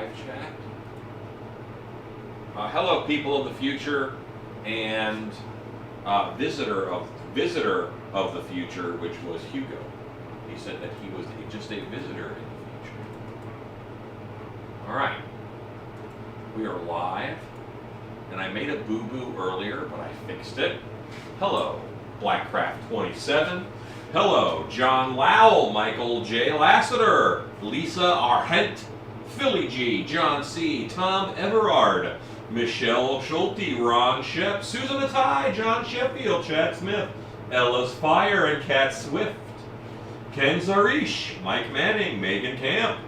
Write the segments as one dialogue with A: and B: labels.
A: live chat. Hello, people of the future, and visitor of the future, which was Hugo. He said that he was just a visitor in the future. All right, we are live, and I made a boo-boo earlier, but I fixed it. Hello, Blackcraft27. Hello, John Lowell, Michael J. Lassiter, Lisa Arhent, Philly G, John C, Tom Everard, Michelle Schulte, Ron Shep, Susan Attai, John Sheffield, Chad Smith, Ella's Fire and Cat Swift, Ken Zarish, Mike Manning, Megan Camp,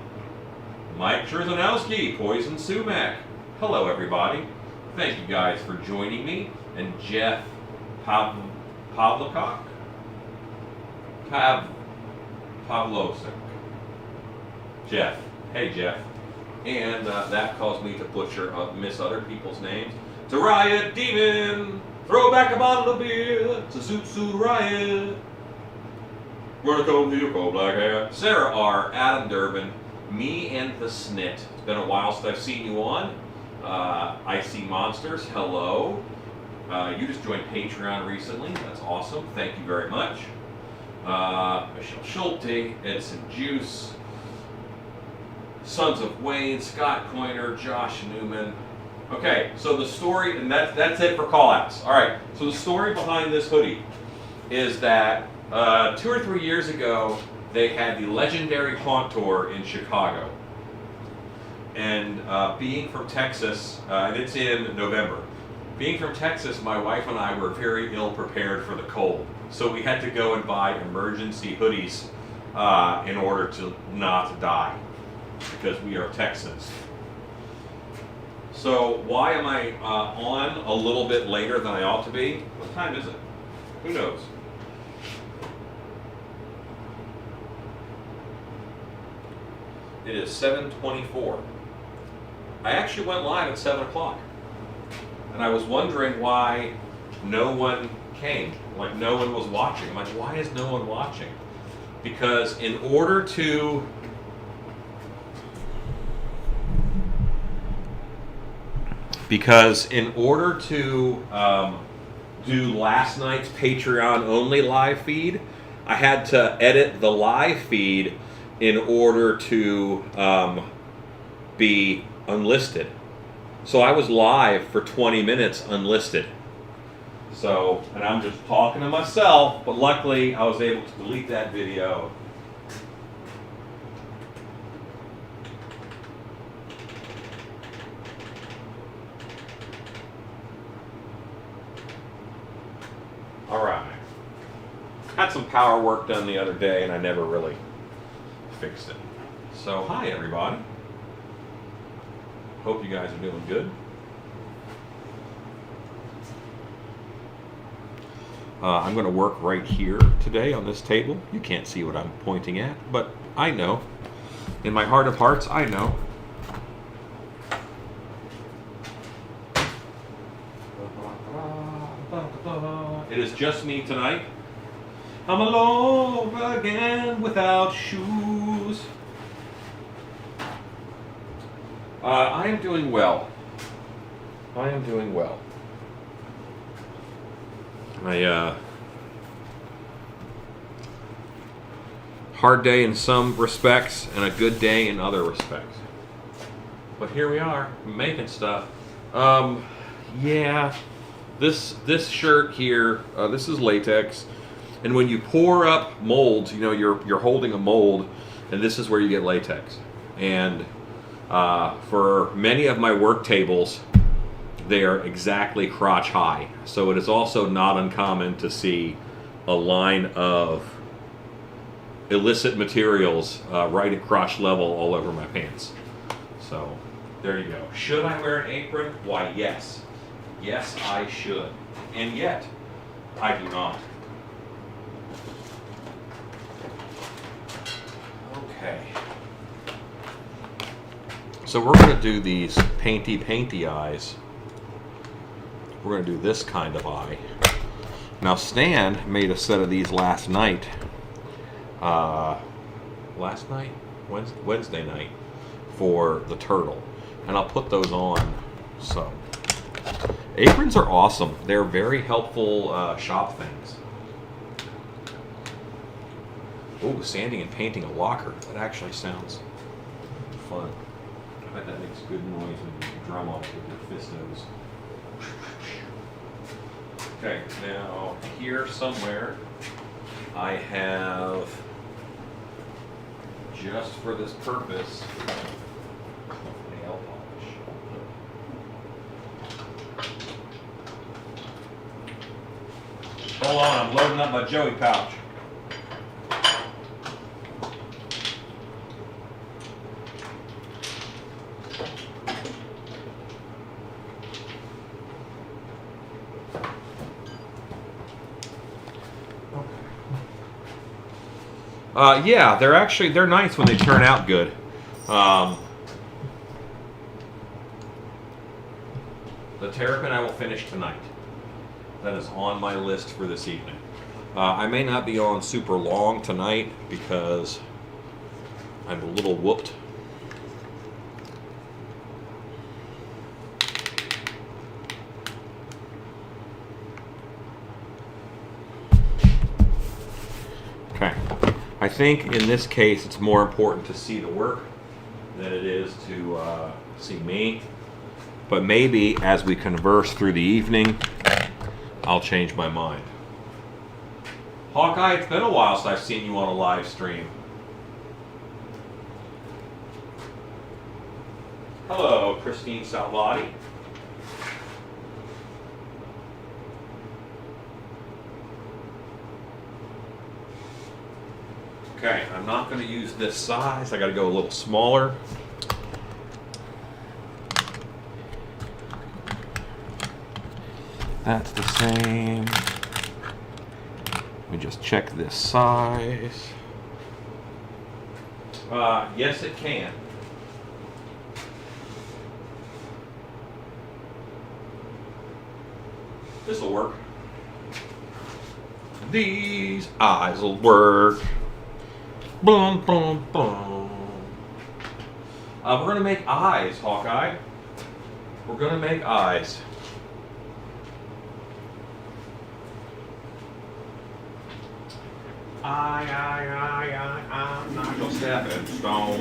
A: Mike Trzanowski, Poison Sumac. Hello, everybody. Thank you guys for joining me. And Jeff Pavlosik. Jeff. Hey, Jeff. And that caused me to miss other people's names. To Riot Demon. Throw back a bottle of beer. To Suit Riot. Gonna come to your cold black hair. Sarah R. Adam Durbin. Me and the Snit. It's been a while since I've seen you on. I See Monsters. Hello. You just joined Patreon recently. That's awesome. Thank you very much. Michelle Schulte, Edson Juice, Sons of Wayne, Scott Coiner, Josh Newman. Okay, so the story, and that's it for call-outs. All right, so the story behind this hoodie is that 2 or 3 years ago, they had the legendary Haunt Tour in Chicago. And being from Texas, and it's in November. Being from Texas, my wife and I were very ill prepared for the cold. So we had to go and buy emergency hoodies in order to not die, because we are Texans. So why am I on a little bit later than I ought to be? What time is it? Who knows? It is 7:24. I actually went live at 7 o'clock. And I was wondering why no one came. Like, no one was watching. I'm like, why is no one watching? Because in order to do last night's Patreon only live feed, I had to edit the live feed in order to be unlisted. So I was live for 20 minutes unlisted. So, and I'm just talking to myself, but luckily I was able to delete that video. All right. Had some power work done the other day and I never really fixed it. So, hi everybody. Hope you guys are doing good. I'm going to work right here today on this table. You can't see what I'm pointing at, but I know. In my heart of hearts, I know. It is just me tonight. I'm alone again without shoes. I am doing well. I am doing well. Hard day in some respects and a good day in other respects. But here we are, making stuff. Yeah, this shirt here, this is latex. And when you pour up molds, you know, you're holding a mold, and this is where you get latex. And for many of my work tables, they are exactly crotch high. So it is also not uncommon to see a line of illicit materials right at crotch level all over my pants. So there you go. Should I wear an apron? Why, yes. Yes, I should. And yet, I do not. Okay. So we're going to do these painty eyes. We're going to do this kind of eye. Now Stan made a set of these last night. Wednesday night, for the turtle. And I'll put those on. So aprons are awesome. They're very helpful shop things. Oh, sanding and painting a locker. That actually sounds fun. I bet that makes good noise when you drum on it with your fistos. Okay, now here somewhere I have, just for this purpose, nail polish. Hold on, I'm loading up my Joey pouch. Yeah, they're nice when they turn out good. The terrapin I will finish tonight. That is on my list for this evening. I may not be on super long tonight because I'm a little whooped. Okay. I think in this case it's more important to see the work than it is to see me. But maybe as we converse through the evening, I'll change my mind. Hawkeye, it's been a while since I've seen you on a live stream. Hello, Christine Salvati. Okay, I'm not going to use this size. I got to go a little smaller. That's the same. Let me just check this size. Yes, it can. This'll work. These eyes will work. Boom, boom, boom. We're going to make eyes, Hawkeye. We're going to make eyes. I'm not your stepping stone.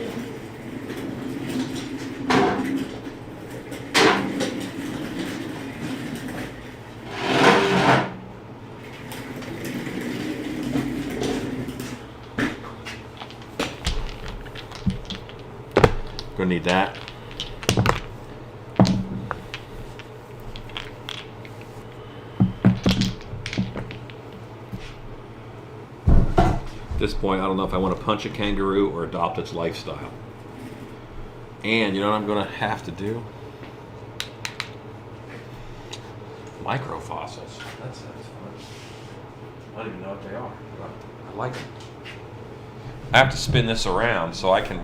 A: Gonna need that. At this point, I don't know if I want to punch a kangaroo or adopt its lifestyle. And you know what I'm going to have to do? Microfossils. That sounds fun. I don't even know what they are, but I like them. I have to spin this around so I can.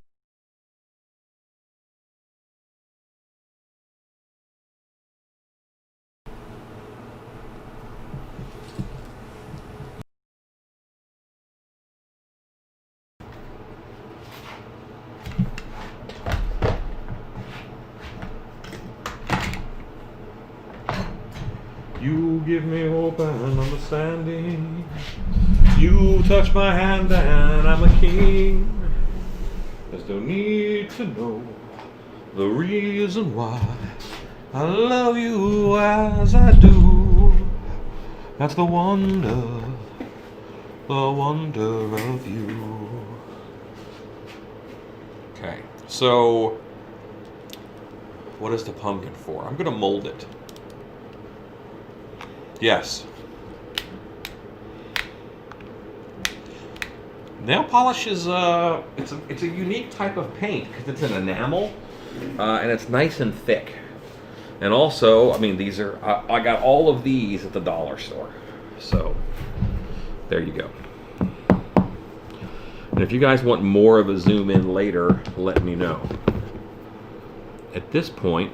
A: You give me hope and understanding. You touch my hand and I'm a king. There's no need to know the reason why I love you as I do. That's the wonder of you. Okay, so what is the pumpkin for? I'm gonna mold it. Yes. Nail polish is it's a unique type of paint because it's an enamel and it's nice and thick. And also, I mean, these are I got all of these at the dollar store. So there you go. And if you guys want more of a zoom in later, let me know. At this point,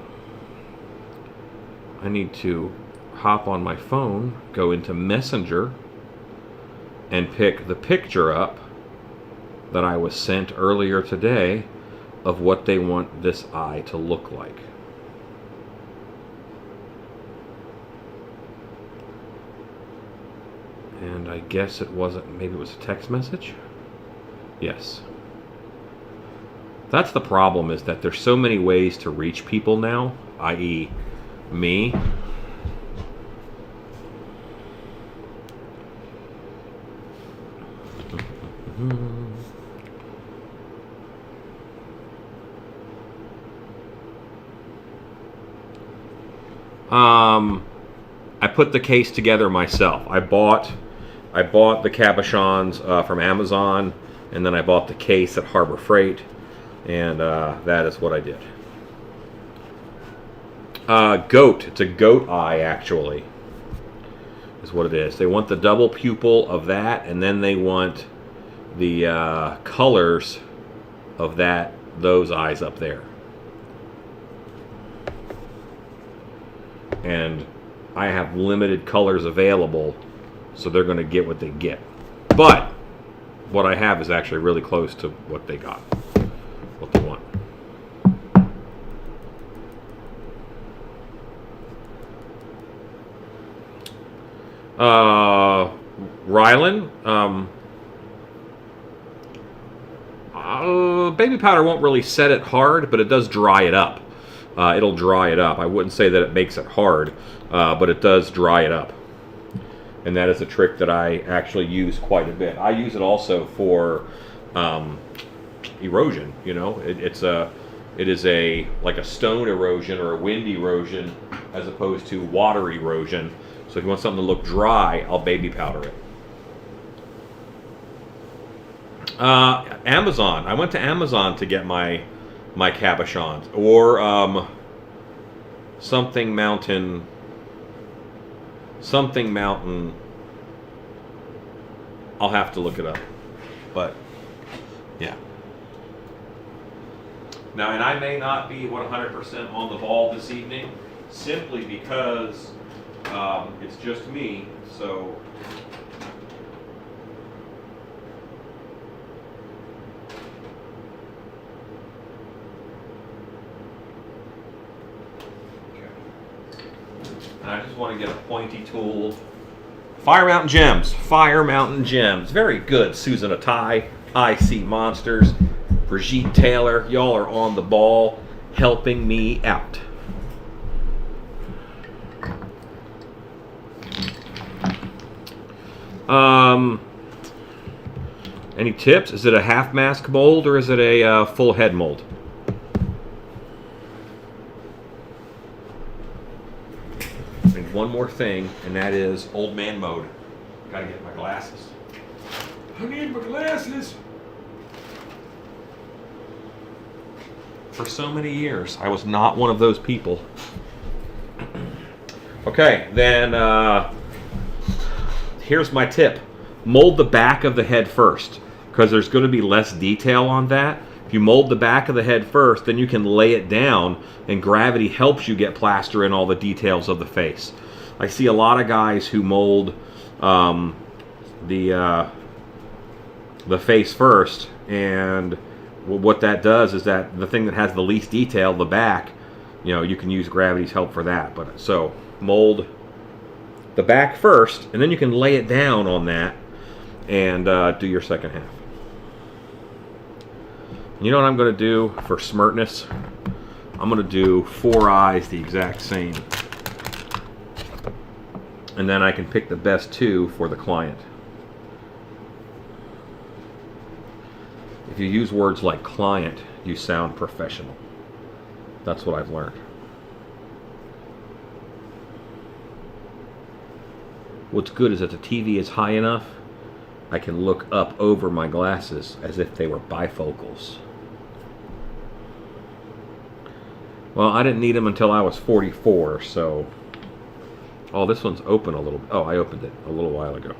A: I need to hop on my phone, go into Messenger, and pick the picture up that I was sent earlier today of what they want this eye to look like. And I guess it wasn't, maybe it was a text message? Yes. That's the problem, is that there's so many ways to reach people now, i.e. me. I put the case together myself. I bought the cabochons from Amazon, and then I bought the case at Harbor Freight, and that is what I did. Goat. It's a goat eye, actually, is what it is. They want the double pupil of that, and then they want the colors of those eyes up there. And I have limited colors available, so they're going to get what they get. But what I have is actually really close to what they got, what they want. Rylan, baby powder won't really set it hard, but it does dry it up. It'll dry it up. I wouldn't say that it makes it hard, but it does dry it up. And that is a trick that I actually use quite a bit. I use it also for erosion. You know, it is like a stone erosion or a wind erosion as opposed to water erosion. So if you want something to look dry, I'll baby powder it. Amazon. I went to Amazon to get my cabochons, or something mountain. I'll have to look it up, but yeah. Now, and I may not be 100% on the ball this evening, simply because it's just me. So. And I just want to get a pointy tool. Fire Mountain Gems. Fire Mountain Gems. Very good, Susan Atai. IC Monsters. Brigitte Taylor. Y'all are on the ball, helping me out. Any tips? Is it a half mask mold or is it a full head mold? And one more thing, and that is old man mode. Gotta get my glasses. I need my glasses. For so many years, I was not one of those people. Okay, then here's my tip. Mold the back of the head first, because there's going to be less detail on that. If you mold the back of the head first, then you can lay it down, and gravity helps you get plaster in all the details of the face. I see a lot of guys who mold the face first, and what that does is that the thing that has the least detail, the back, you can use gravity's help for that. But so mold the back first, and then you can lay it down on that and do your second half. You know what I'm going to do for smartness? I'm going to do 4 eyes the exact same. And then I can pick the best 2 for the client. If you use words like client, you sound professional. That's what I've learned. What's good is that the TV is high enough, I can look up over my glasses as if they were bifocals. Well, I didn't need them until I was 44, so... Oh, this one's open a little... Oh, I opened it a little while ago.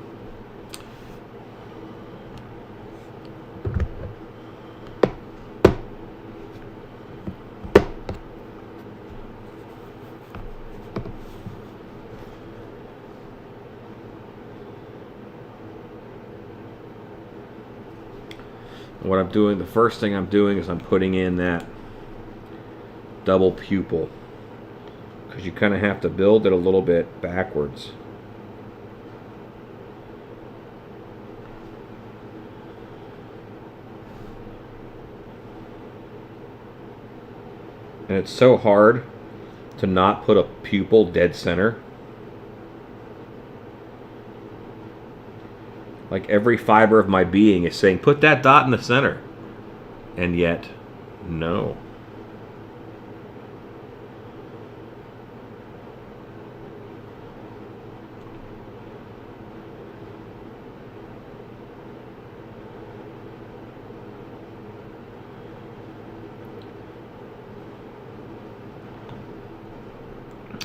B: what I'm doing, the first thing I'm doing is I'm putting in that double pupil, because you kind of have to build it a little bit backwards. And it's so hard to not put a pupil dead center. Like every fiber of my being is saying, put that dot in the center. And yet, no.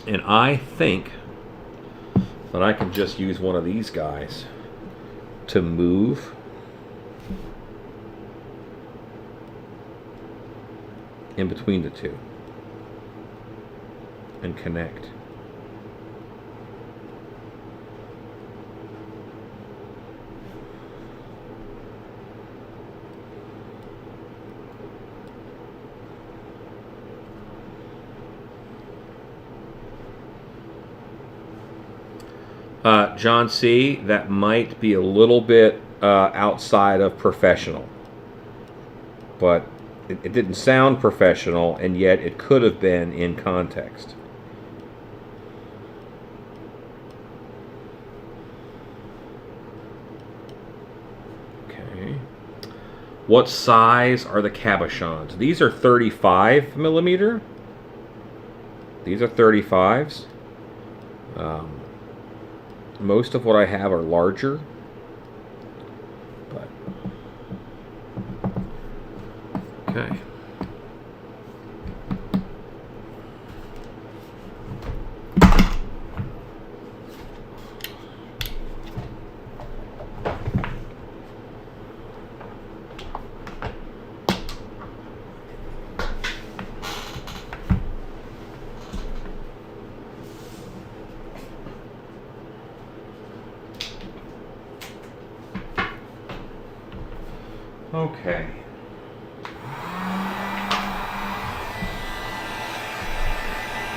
B: And I think that I can just use one of these guys to move in between the two and connect. John C., that might be a little bit outside of professional. But it didn't sound professional, and yet it could have been in context. Okay. What size are the cabochons? These are 35 millimeter. These are 35s. Most of what I have are larger, but okay. Okay.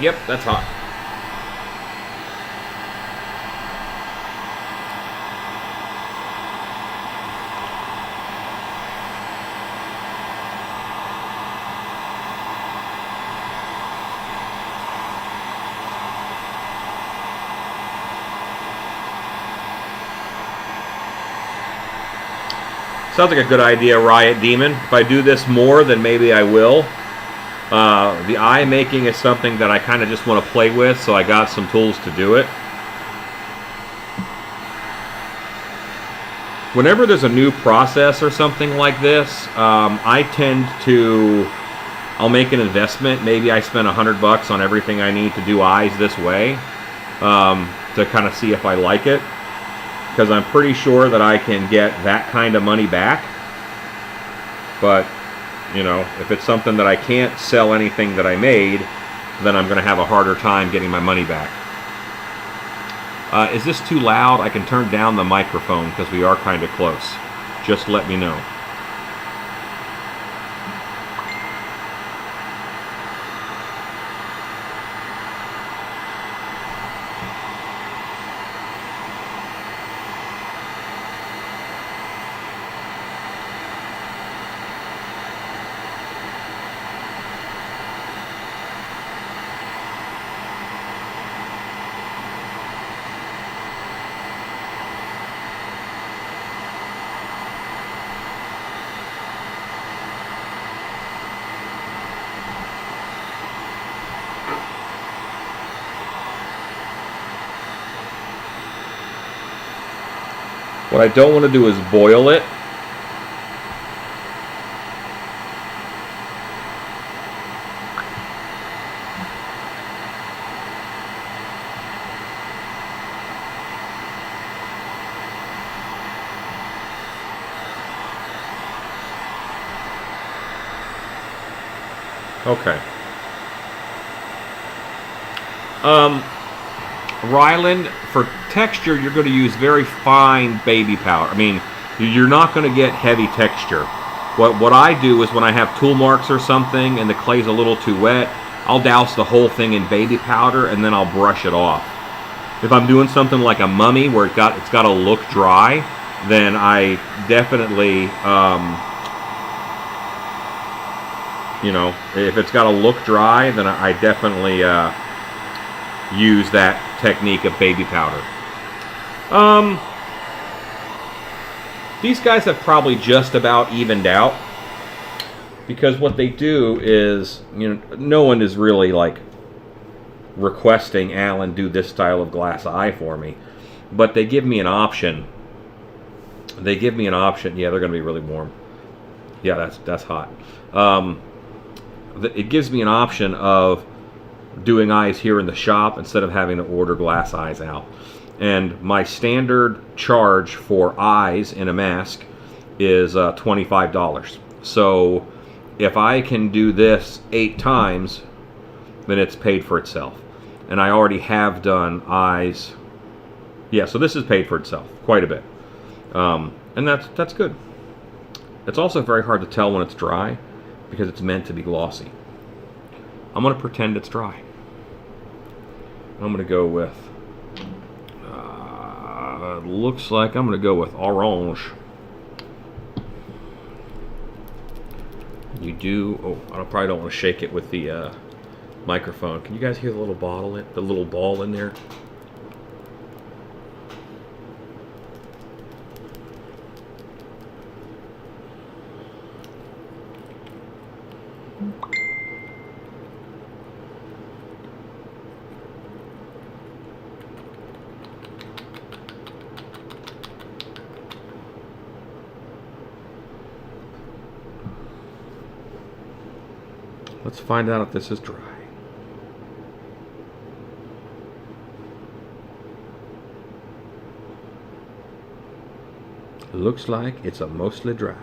B: Yep, that's hot. Sounds like a good idea, Riot Demon. If I do this more, then maybe I will. The eye making is something that I kind of just want to play with, so I got some tools to do it. Whenever there's a new process or something like this, I tend to, I'll make an investment. Maybe I spend $100 on everything I need to do eyes this way, to kind of see if I like it. Because I'm pretty sure that I can get that kind of money back. But, you know, if it's something that I can't sell anything that I made, then I'm going to have a harder time getting my money back. Is this too loud? I can turn down the microphone because we are kind of close. Just let me know. What I don't want to do is boil it. Okay. Ryland, for texture, you're going to use very fine baby powder. I mean, you're not going to get heavy texture. What I do is when I have tool marks or something and the clay's a little too wet, I'll douse the whole thing in baby powder and then I'll brush it off. If I'm doing something like a mummy where it's got to look dry, then I definitely, if it's got to look dry, then I definitely use that technique of baby powder. These guys have probably just about evened out, because what they do is, no one is really like requesting Alan do this style of glass eye for me, but they give me an option. Yeah, they're going to be really warm. Yeah, that's hot. It gives me an option of doing eyes here in the shop instead of having to order glass eyes out. And my standard charge for eyes in a mask is $25. So if I can do this 8 times, then it's paid for itself. And I already have done eyes. Yeah, so this is paid for itself quite a bit. And that's good. It's also very hard to tell when it's dry because it's meant to be glossy. I'm going to pretend it's dry. I'm going to go with, looks like I'm going to go with orange. I probably don't want to shake it with the microphone. Can you guys hear the little ball in there? Let's find out if this is dry. Looks like it's mostly dry.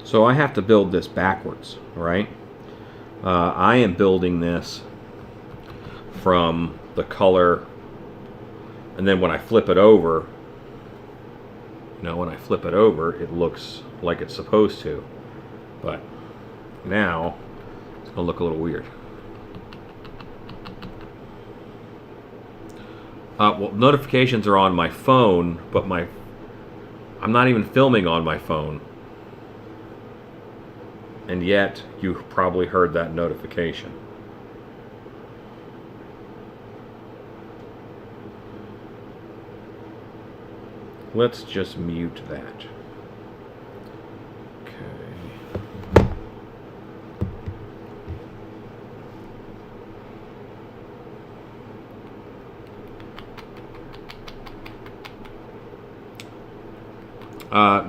B: So I have to build this backwards, right? I am building this from the color, and then when I flip it over, it looks like it's supposed to. But now it's gonna look a little weird. Well, notifications are on my phone, but I'm not even filming on my phone. And yet, you probably heard that notification. Let's just mute that. Okay.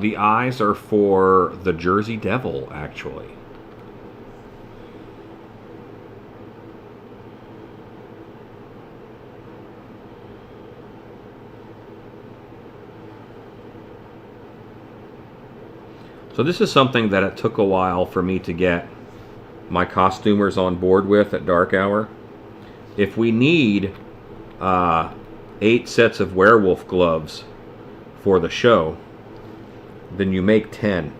B: The eyes are for the Jersey Devil, actually. So this is something that it took a while for me to get my costumers on board with at Dark Hour. If we need 8 sets of werewolf gloves for the show, then you make 10.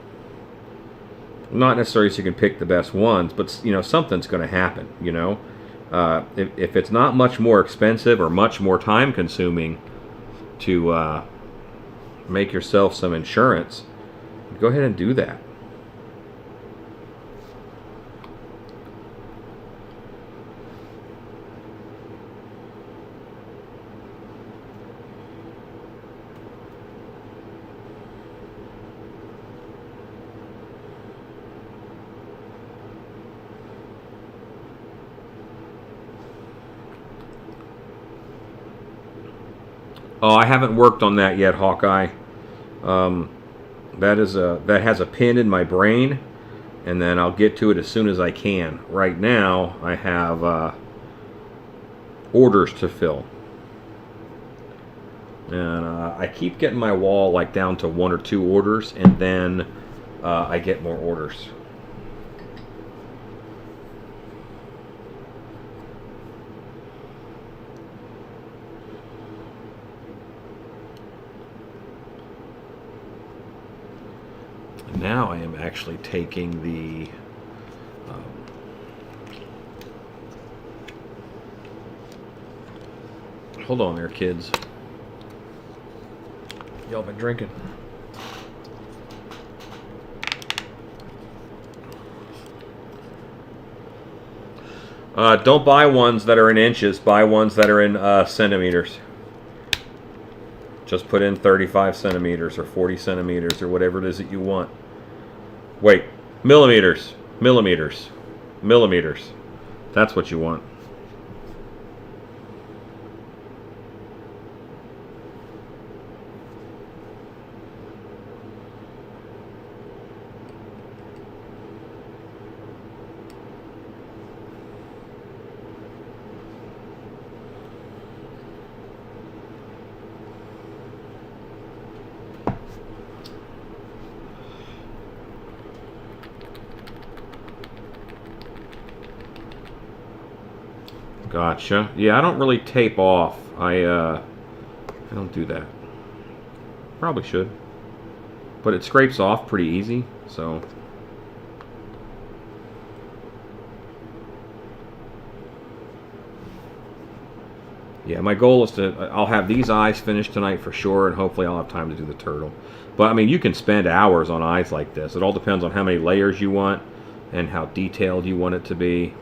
B: Not necessarily so you can pick the best ones, but something's going to happen. If it's not much more expensive or much more time consuming to make yourself some insurance, go ahead and do that. Oh, I haven't worked on that yet, Hawkeye. That has a pin in my brain, and then I'll get to it as soon as I can. Right now, I have orders to fill, and I keep getting my wall like down to 1 or 2 orders, and then I get more orders. Now I am actually taking the hold on there, kids. Y'all been drinking. Don't buy ones that are in inches. Buy ones that are in centimeters. Just put in 35 centimeters or 40 centimeters or whatever it is that you want. Wait, millimeters. Millimeters. Millimeters. That's what you want. Gotcha. Yeah, I don't really tape off. I don't do that. Probably should. But it scrapes off pretty easy, so. Yeah, my goal is I'll have these eyes finished tonight for sure, and hopefully I'll have time to do the turtle. But, I mean, you can spend hours on eyes like this. It all depends on how many layers you want and how detailed you want it to be.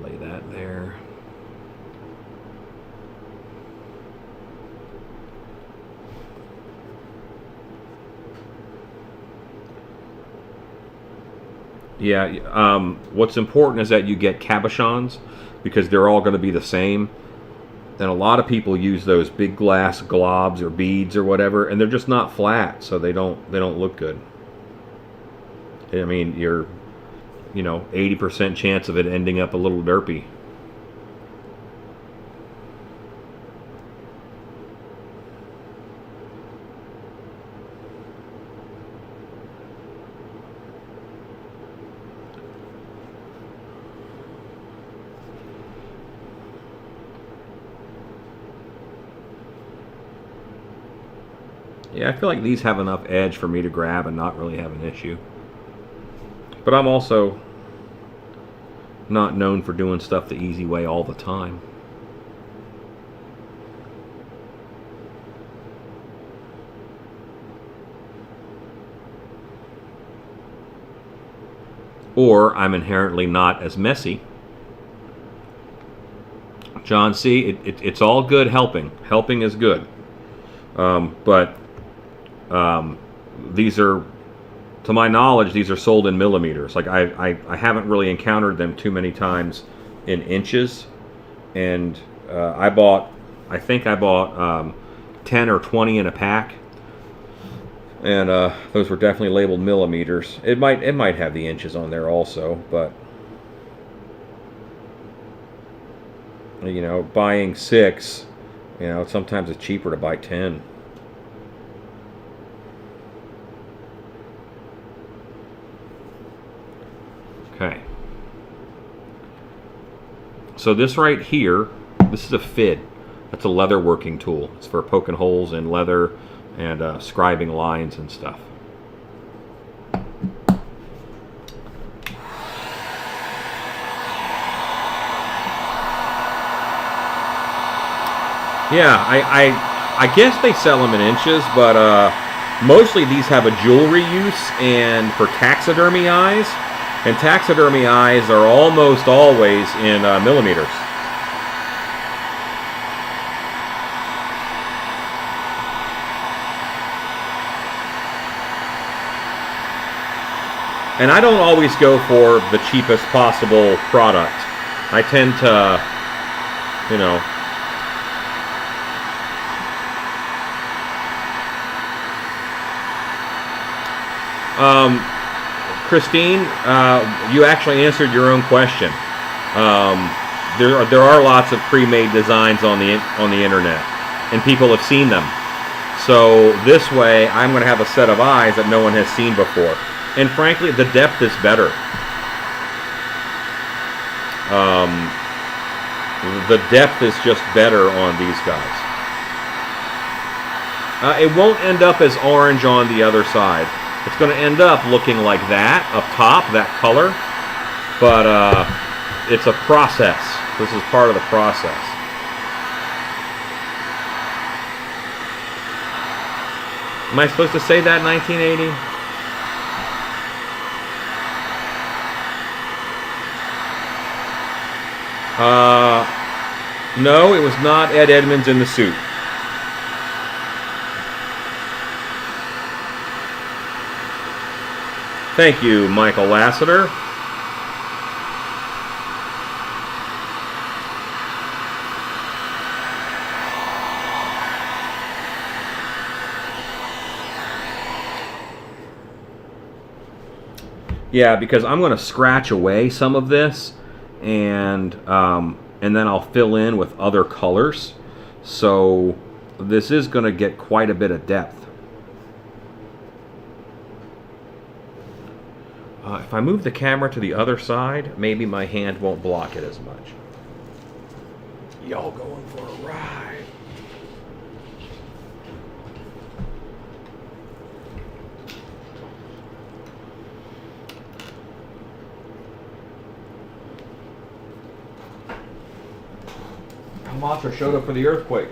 B: Lay that there. Yeah, what's important is that you get cabochons because they're all going to be the same. And a lot of people use those big glass globs or beads or whatever, and they're just not flat, so they don't look good. I mean, you're 80% chance of it ending up a little derpy. Yeah, I feel like these have enough edge for me to grab and not really have an issue. But I'm also not known for doing stuff the easy way all the time. Or I'm inherently not as messy. John, see, it's all good helping. Helping is good. But these are, to my knowledge, these are sold in millimeters. Like I haven't really encountered them too many times in inches. And I think I bought 10 or 20 in a pack. And those were definitely labeled millimeters. It might have the inches on there also, but buying 6, sometimes it's cheaper to buy 10. Okay. So this right here, this is a FID. That's a leather working tool. It's for poking holes in leather and scribing lines and stuff. Yeah, I guess they sell them in inches, but mostly these have a jewelry use and for taxidermy eyes. And taxidermy eyes are almost always in millimeters. And I don't always go for the cheapest possible product. I tend to, Christine, you actually answered your own question. There are lots of pre-made designs on the internet, and people have seen them. So this way, I'm going to have a set of eyes that no one has seen before. And frankly, the depth is better. The depth is just better on these guys. It won't end up as orange on the other side. It's going to end up looking like that up top, that color. But it's a process. This is part of the process. Am I supposed to say that 1980? No, it was not Ed Edmonds in the suit. Thank you, Michael Lassiter. Yeah, because I'm going to scratch away some of this, and then I'll fill in with other colors. So this is going to get quite a bit of depth. If I move the camera to the other side, maybe my hand won't block it as much. Y'all going for a ride. Mothra showed up for the earthquake.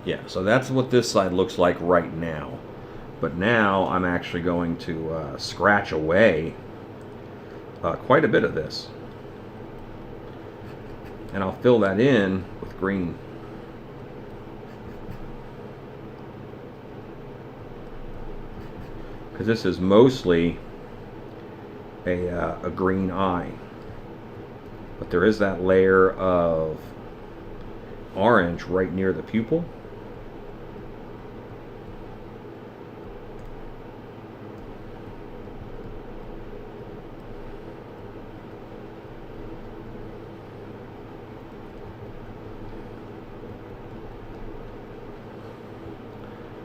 B: Yeah, so that's what this side looks like right now. But now I'm actually going to scratch away quite a bit of this. And I'll fill that in with green. Because this is mostly a green eye. But there is that layer of orange right near the pupil.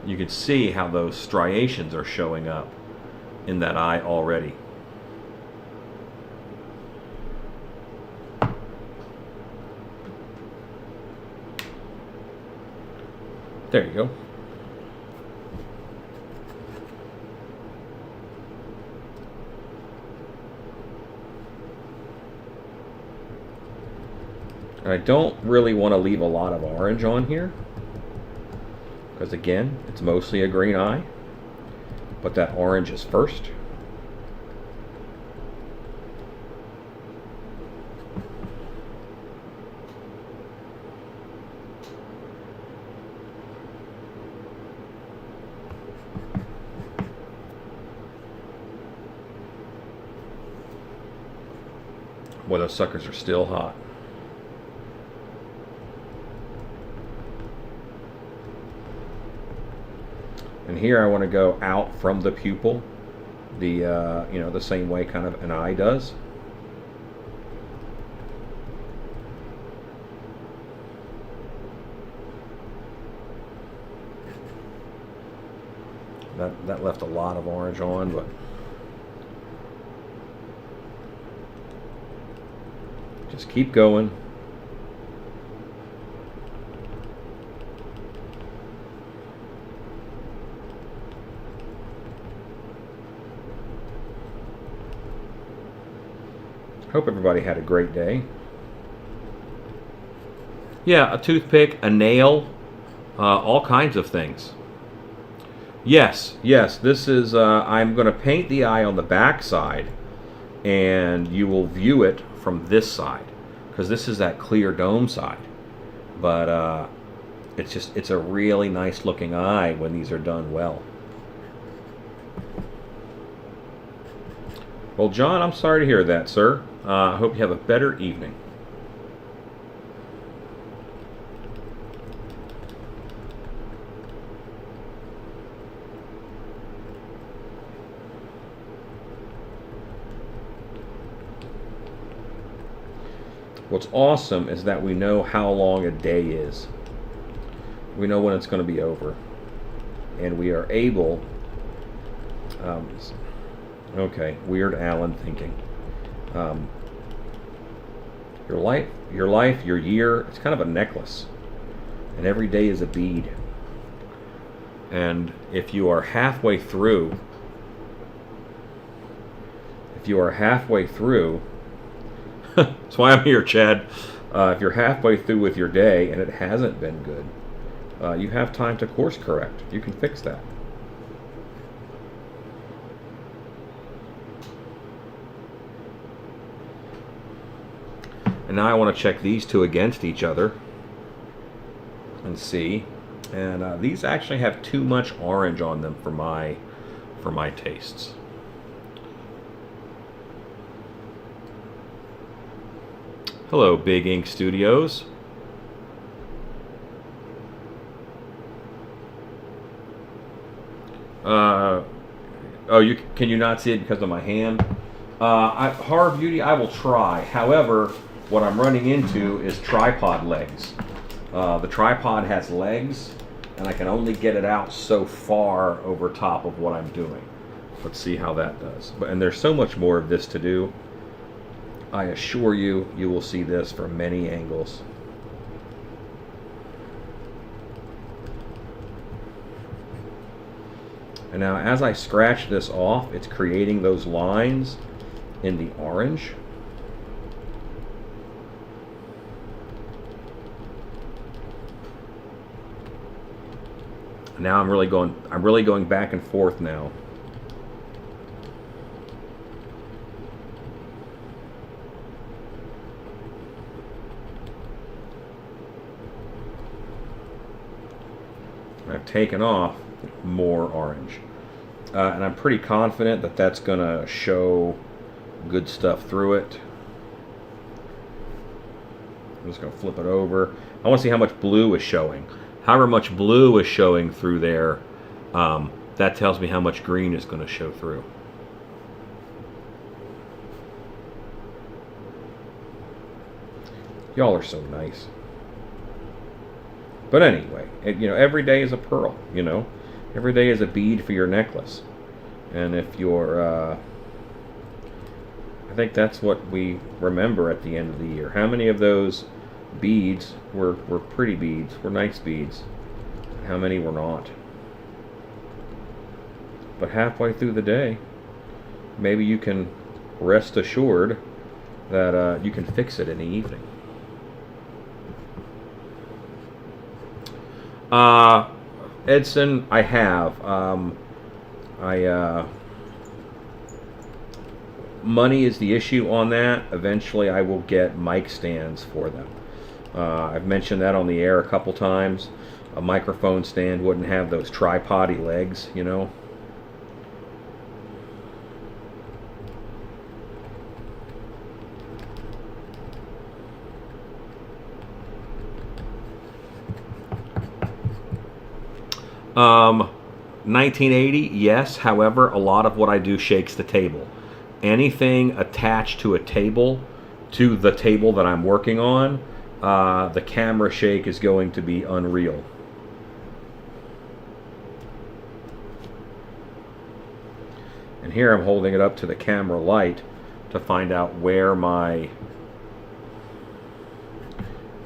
B: You can see how those striations are showing up in that eye already. There you go. I don't really want to leave a lot of orange on here, because again, it's mostly a green eye, but that orange is first. Boy, those suckers are still hot. And here I want to go out from the pupil, the same way kind of an eye does. That left a lot of orange on, but just keep going. Hope everybody had a great day. Yeah, a toothpick, a nail, all kinds of things. Yes, this is, I'm going to paint the eye on the back side, and you will view it from this side, because this is that clear dome side. But it's a really nice looking eye when these are done well. Well, John, I'm sorry to hear that, sir. I hope you have a better evening. What's awesome is that we know how long a day is. We know when it's going to be over. And we are able, okay, Weird Alan thinking. Your life, your year, it's kind of a necklace. And every day is a bead. And if you are halfway through, that's why I'm here, Chad. If you're halfway through with your day and it hasn't been good, you have time to course correct. You can fix that. And now I want to check these two against each other and see. And these actually have too much orange on them for my tastes. Hello, Big Ink Studios. Can you not see it because of my hand? Horror Beauty, I will try. However, what I'm running into is tripod legs. The tripod has legs, and I can only get it out so far over top of what I'm doing. Let's see how that does. And there's so much more of this to do. I assure you, you will see this from many angles. And now as I scratch this off, it's creating those lines in the orange. Now I'm really going back and forth now. I've taken off more orange. And I'm pretty confident that that's going to show good stuff through it. I'm just going to flip it over. I want to see how much blue is showing. However much blue is showing through there, that tells me how much green is going to show through. Y'all are so nice. But anyway, every day is a pearl, Every day is a bead for your necklace. And if you're, I think that's what we remember at the end of the year. How many of those beads were pretty beads, were nice beads? How many were not? But halfway through the day, maybe you can rest assured that you can fix it in the evening. Edson, I have. Money is the issue on that. Eventually I will get mic stands for them. I've mentioned that on the air a couple times. A microphone stand wouldn't have those tripod-y legs, Um, 1980, yes. However, a lot of what I do shakes the table. Anything attached to the table that I'm working on, the camera shake is going to be unreal. And here I'm holding it up to the camera light to find out where my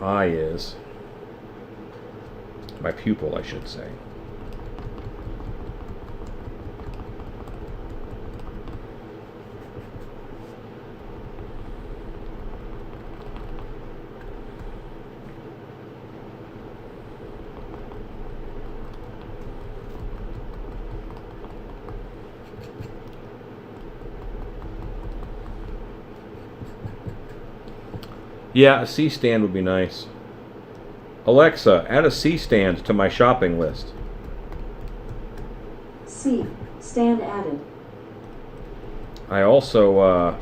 B: eye is. My pupil, I should say. Yeah, a C-stand would be nice. Alexa, add a C-stand to my shopping list.
C: Stand added.
B: I also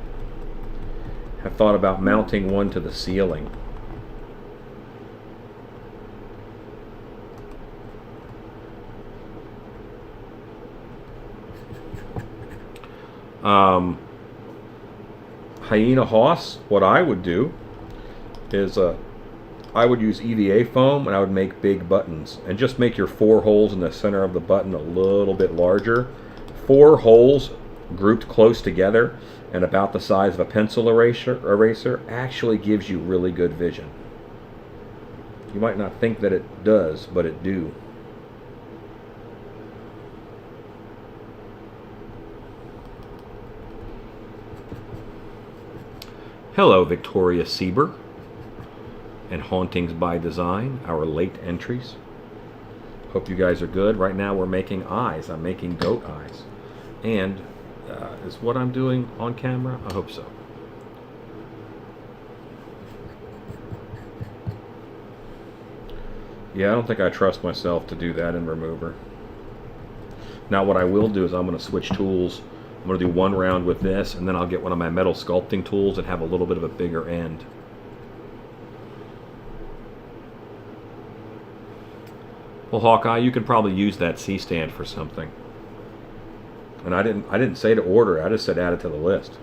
B: have thought about mounting one to the ceiling. Hyena Hoss, what I would do is I would use EVA foam, and I would make big buttons, and just make your 4 holes in the center of the button a little bit larger. 4 holes grouped close together and about the size of a pencil eraser actually gives you really good vision. You might not think that it does, but it do. Hello, Victoria Sieber and Hauntings by Design, our late entries. Hope you guys are good. Right now we're making eyes. I'm making goat eyes. And is what I'm doing on camera? I hope so. Yeah, I don't think I trust myself to do that in Remover. Now what I will do is I'm going to switch tools. I'm going to do one round with this, and then I'll get one of my metal sculpting tools and have a little bit of a bigger end. Well, Hawkeye, you can probably use that C-stand for something. And I didn't say to order, I just said add it to the list.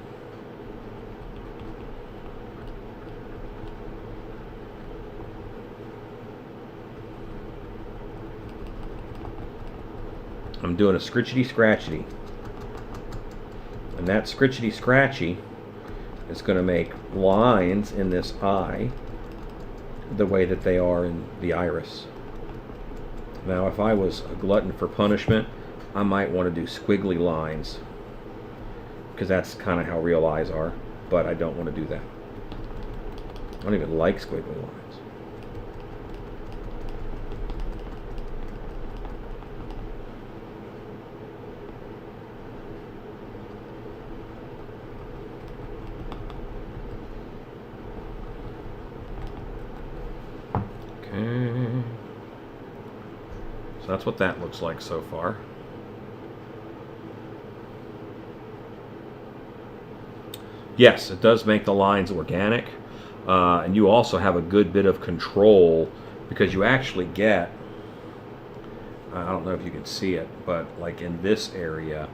B: I'm doing a scritchety scratchety. And that scritchety scratchy is going to make lines in this eye the way that they are in the iris. Now, if I was a glutton for punishment, I might want to do squiggly lines, because that's kind of how real eyes are, but I don't want to do that. I don't even like squiggly lines. Okay. So that's what that looks like so far. Yes, it does make the lines organic, and you also have a good bit of control because you actually get, I don't know if you can see it, but like in this area,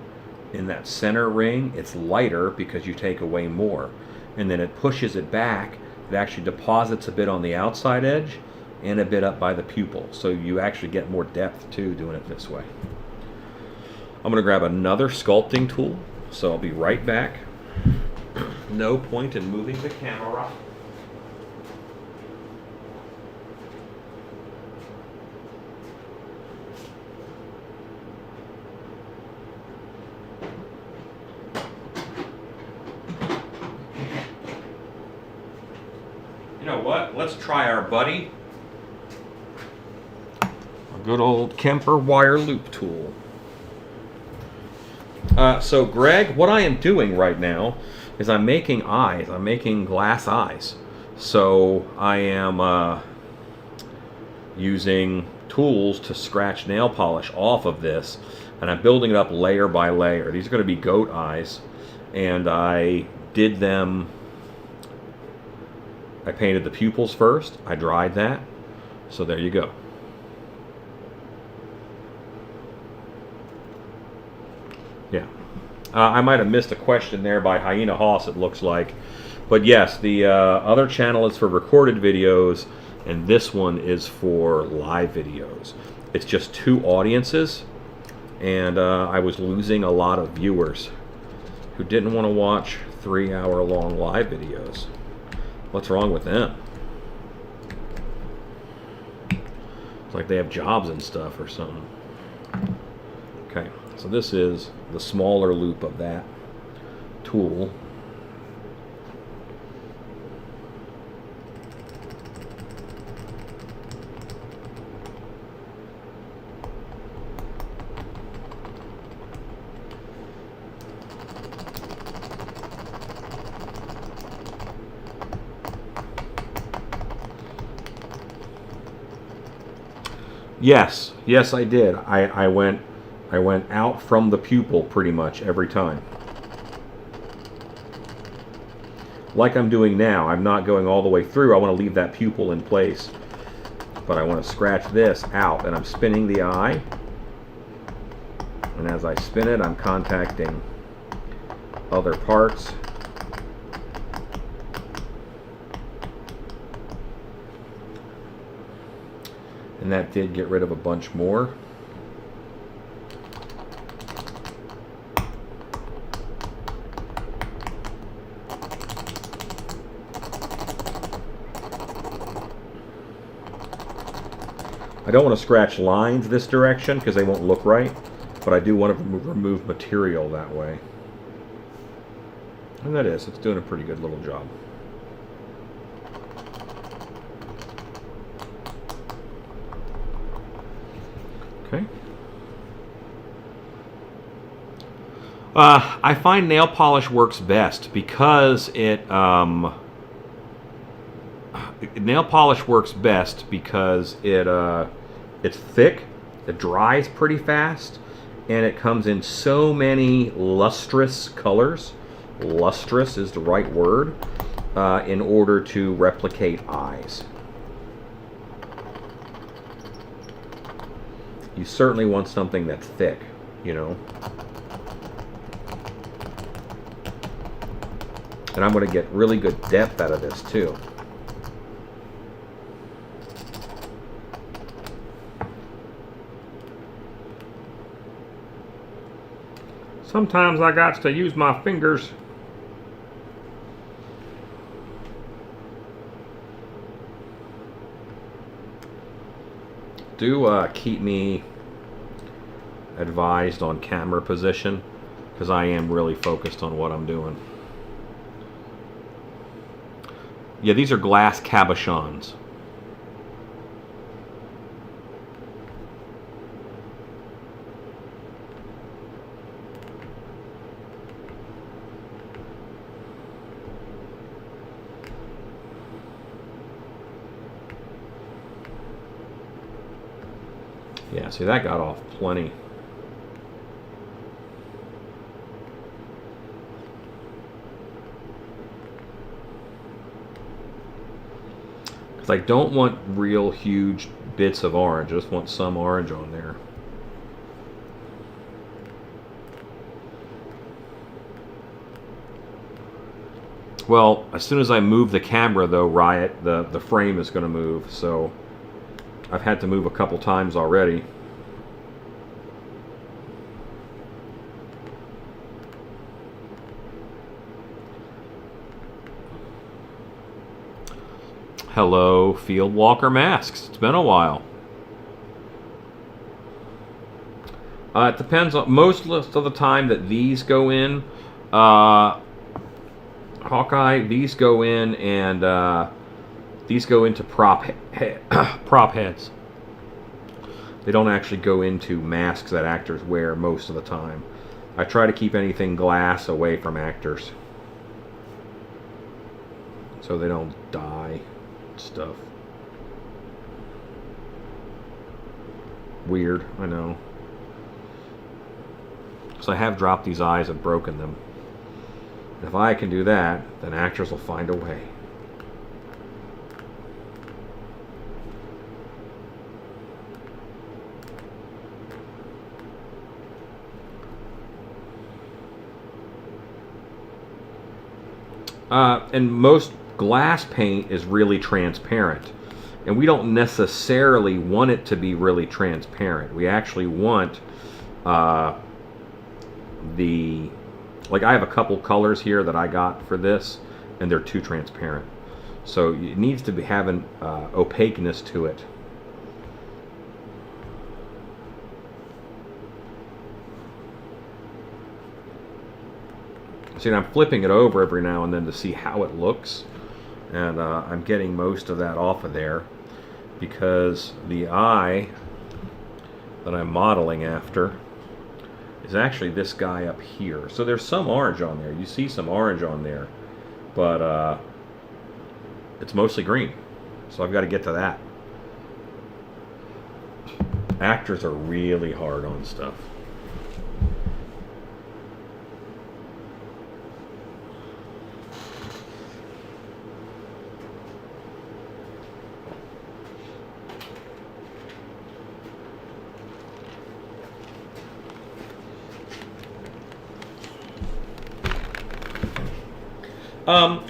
B: in that center ring, it's lighter because you take away more, and then it pushes it back. It actually deposits a bit on the outside edge and a bit up by the pupil, so you actually get more depth too doing it this way. I'm going to grab another sculpting tool, so I'll be right back. No point in moving the camera. You know what? Let's try our buddy, a good old Kemper wire loop tool. So Greg, what I am doing right now is I'm making eyes. I'm making glass eyes. So I am using tools to scratch nail polish off of this, and I'm building it up layer by layer. These are going to be goat eyes, and I did them. I painted the pupils first. I dried that. So there you go. Yeah. I might have missed a question there by Hyena Hoss, it looks like. But yes, the other channel is for recorded videos, and this one is for live videos. It's just 2 audiences, and I was losing a lot of viewers who didn't want to watch 3-hour-long live videos. What's wrong with them? It's like they have jobs and stuff or something. Okay, so this is the smaller loop of that tool. Yes, yes, I did. I went out from the pupil pretty much every time. Like I'm doing now. I'm not going all the way through. I want to leave that pupil in place. But I want to scratch this out, and I'm spinning the eye. And as I spin it, I'm contacting other parts. And that did get rid of a bunch more. I don't want to scratch lines this direction because they won't look right, but I do want to remove material that way. And that is, it's doing a pretty good little job. Okay. I find nail polish works best because nail polish works best because it's thick, it dries pretty fast, and it comes in so many lustrous colors. Lustrous is the right word in order to replicate eyes. You certainly want something that's thick, you know. And I'm going to get really good depth out of this too. Sometimes I got to use my fingers. Do keep me advised on camera position, because I am really focused on what I'm doing. Yeah, these are glass cabochons. Yeah, see, that got off plenty. Because I don't want real huge bits of orange. I just want some orange on there. Well, as soon as I move the camera, though, Riot, the frame is going to move, so I've had to move a couple times already. Hello, Field Walker Masks. It's been a while. It depends on most of the time that these go in. Hawkeye, these go in, and these go into prop heads. They don't actually go into masks that actors wear most of the time. I try to keep anything glass away from actors, so they don't die. Stuff. Weird, I know. Because I have dropped these eyes and broken them. And if I can do that, then actors will find a way. And most glass paint is really transparent, and we don't necessarily want it to be really transparent. We actually want like I have a couple colors here that I got for this, and they're too transparent, so it needs to be having opaqueness to it. See, I'm flipping it over every now and then to see how it looks. And I'm getting most of that off of there because the eye that I'm modeling after is actually this guy up here. So there's some orange on there. You see some orange on there, but it's mostly green. So I've got to get to that. Actors are really hard on stuff.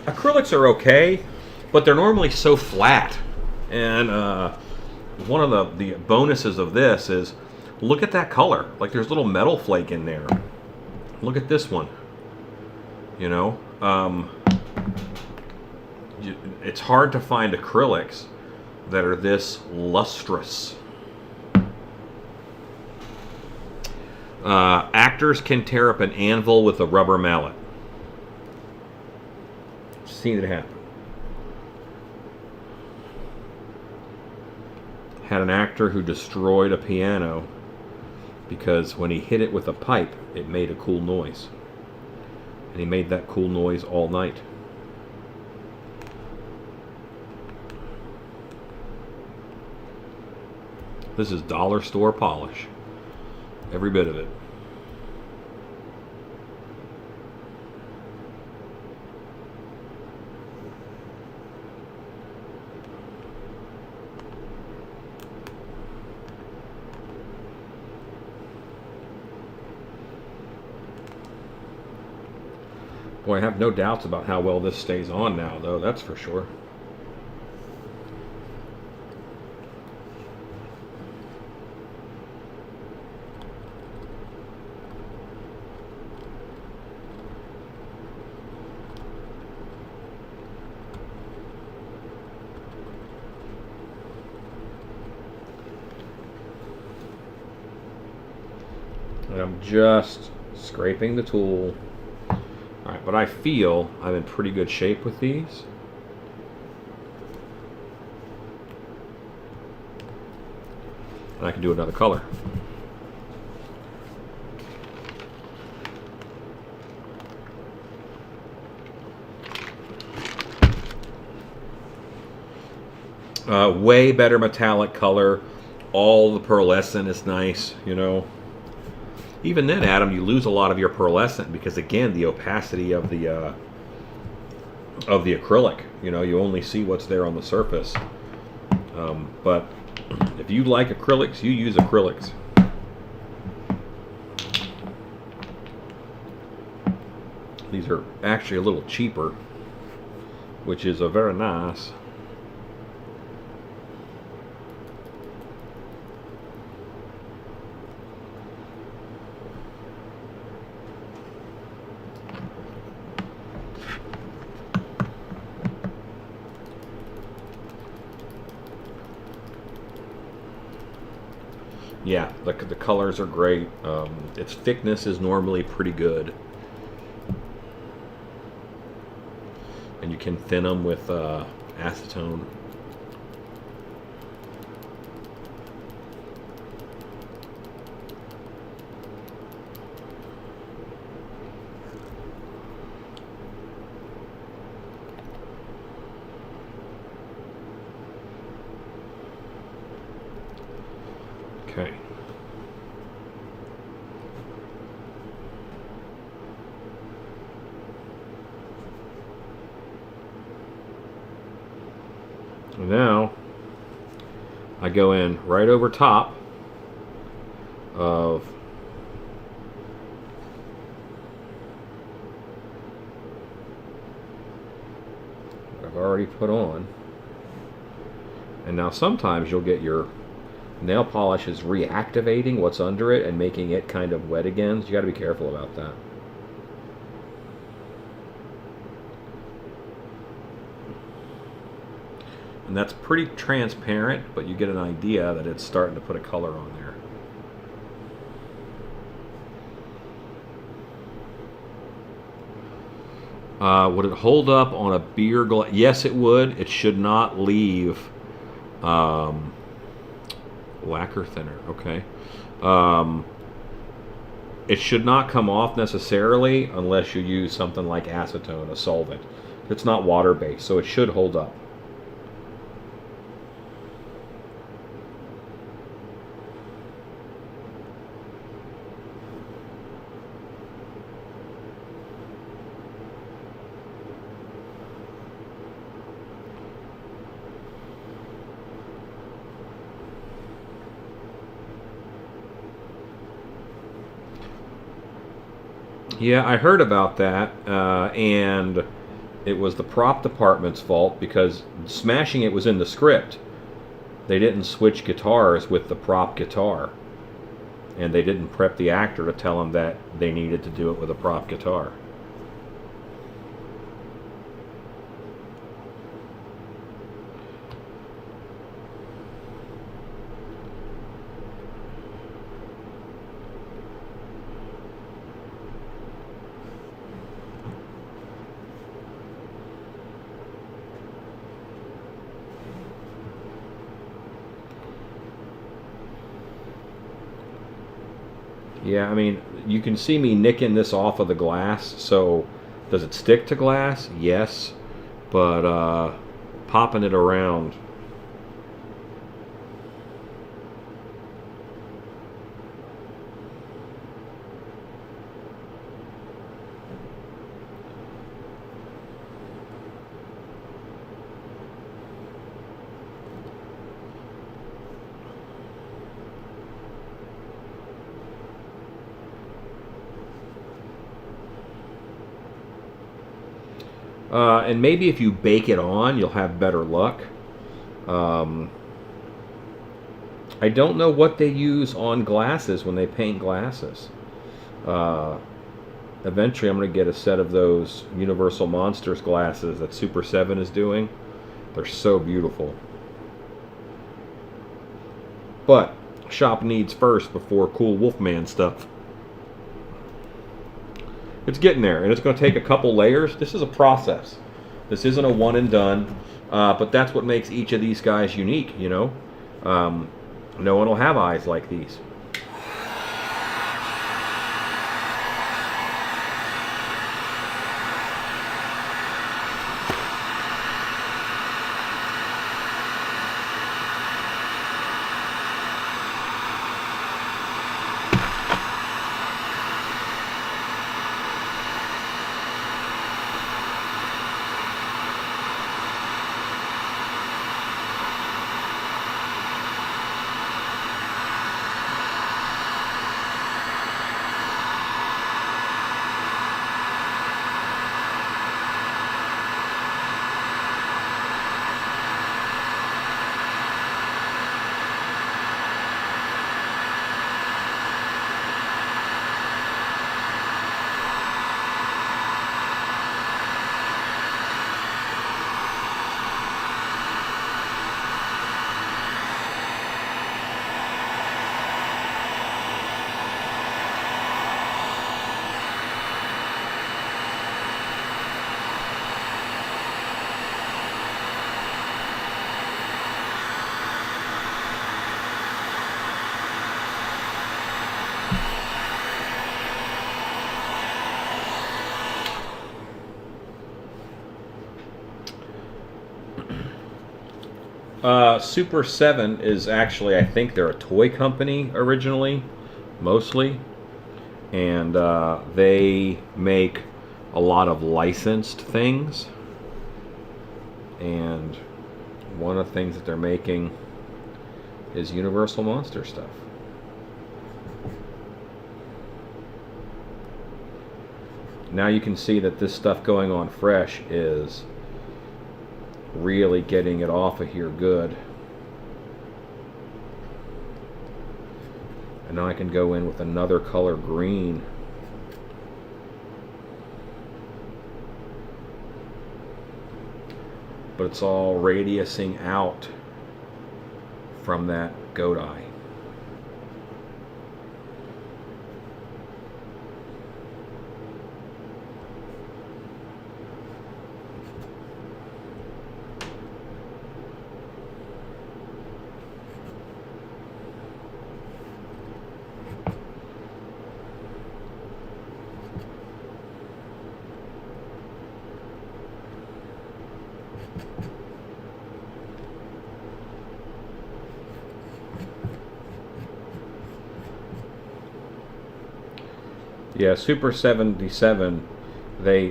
B: Acrylics are okay, but they're normally so flat, and one of the bonuses of this is, look at that color. Like there's little metal flake in there. Look at this one. You know, it's hard to find acrylics that are this lustrous. Actors can tear up an anvil with a rubber mallet. Seen it happen. Had an actor who destroyed a piano because when he hit it with a pipe, it made a cool noise. And he made that cool noise all night. This is dollar store polish. Every bit of it. Boy, I have no doubts about how well this stays on now, though, that's for sure. And I'm just scraping the tool. Alright, but I feel I'm in pretty good shape with these. And I can do another color. Way better metallic color. All the pearlescent is nice, you know. Even then, Adam, you lose a lot of your pearlescent because, again, the opacity of the acrylic. You know, you only see what's there on the surface. But if you like acrylics, you use acrylics. These are actually a little cheaper, which is a very nice. Yeah, the colors are great. Its thickness is normally pretty good. And you can thin them with acetone. Okay. Now I go in right over top of what I've already put on. And now sometimes you'll get your nail polish is reactivating what's under it and making it kind of wet again. So you got to be careful about that. And that's pretty transparent, but you get an idea that it's starting to put a color on there. Would it hold up on a beer glass? Yes, it would. It should not leave lacquer thinner, okay. It should not come off necessarily unless you use something like acetone, a solvent. It's not water-based, so it should hold up. Yeah, I heard about that, and it was the prop department's fault because smashing it was in the script. they didn't switch guitars with the prop guitar, and they didn't prep the actor to tell him that they needed to do it with a prop guitar. Yeah, I mean, you can see me nicking this off of the glass, so does it stick to glass? Yes, but popping it around. And maybe if you bake it on, you'll have better luck. I don't know what they use on glasses when they paint glasses. Eventually I'm going to get a set of those Universal Monsters glasses that Super 7 is doing. They're so beautiful. But shop needs first before cool Wolfman stuff. It's getting there, and it's going to take a couple layers. This is a process. This isn't a one and done, but that's what makes each of these guys unique, you know? No one will have eyes like these. Super 7 is actually, I think they're a toy company originally, mostly. And they make a lot of licensed things. And one of the things that they're making is Universal Monster stuff. Now you can see that this stuff going on fresh is really getting it off of here good. And now I can go in with another color green. But it's all radiusing out from that goat eye. Yeah, Super 77,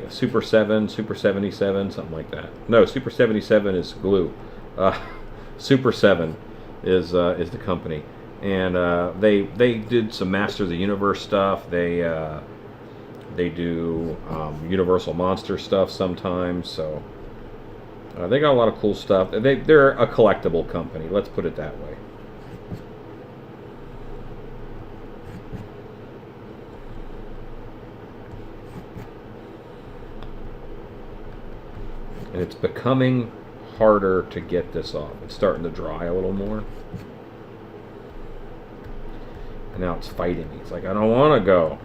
B: Super 7, Super 77, something like that. No, Super 77 is glue. Super 7 is the company, and they did some Master of the Universe stuff. They do Universal Monster stuff sometimes. So They got a lot of cool stuff. They're a collectible company. Let's put it that way. And it's becoming harder to get this off. It's starting to dry a little more. And now it's fighting me. It's like, I don't want to go.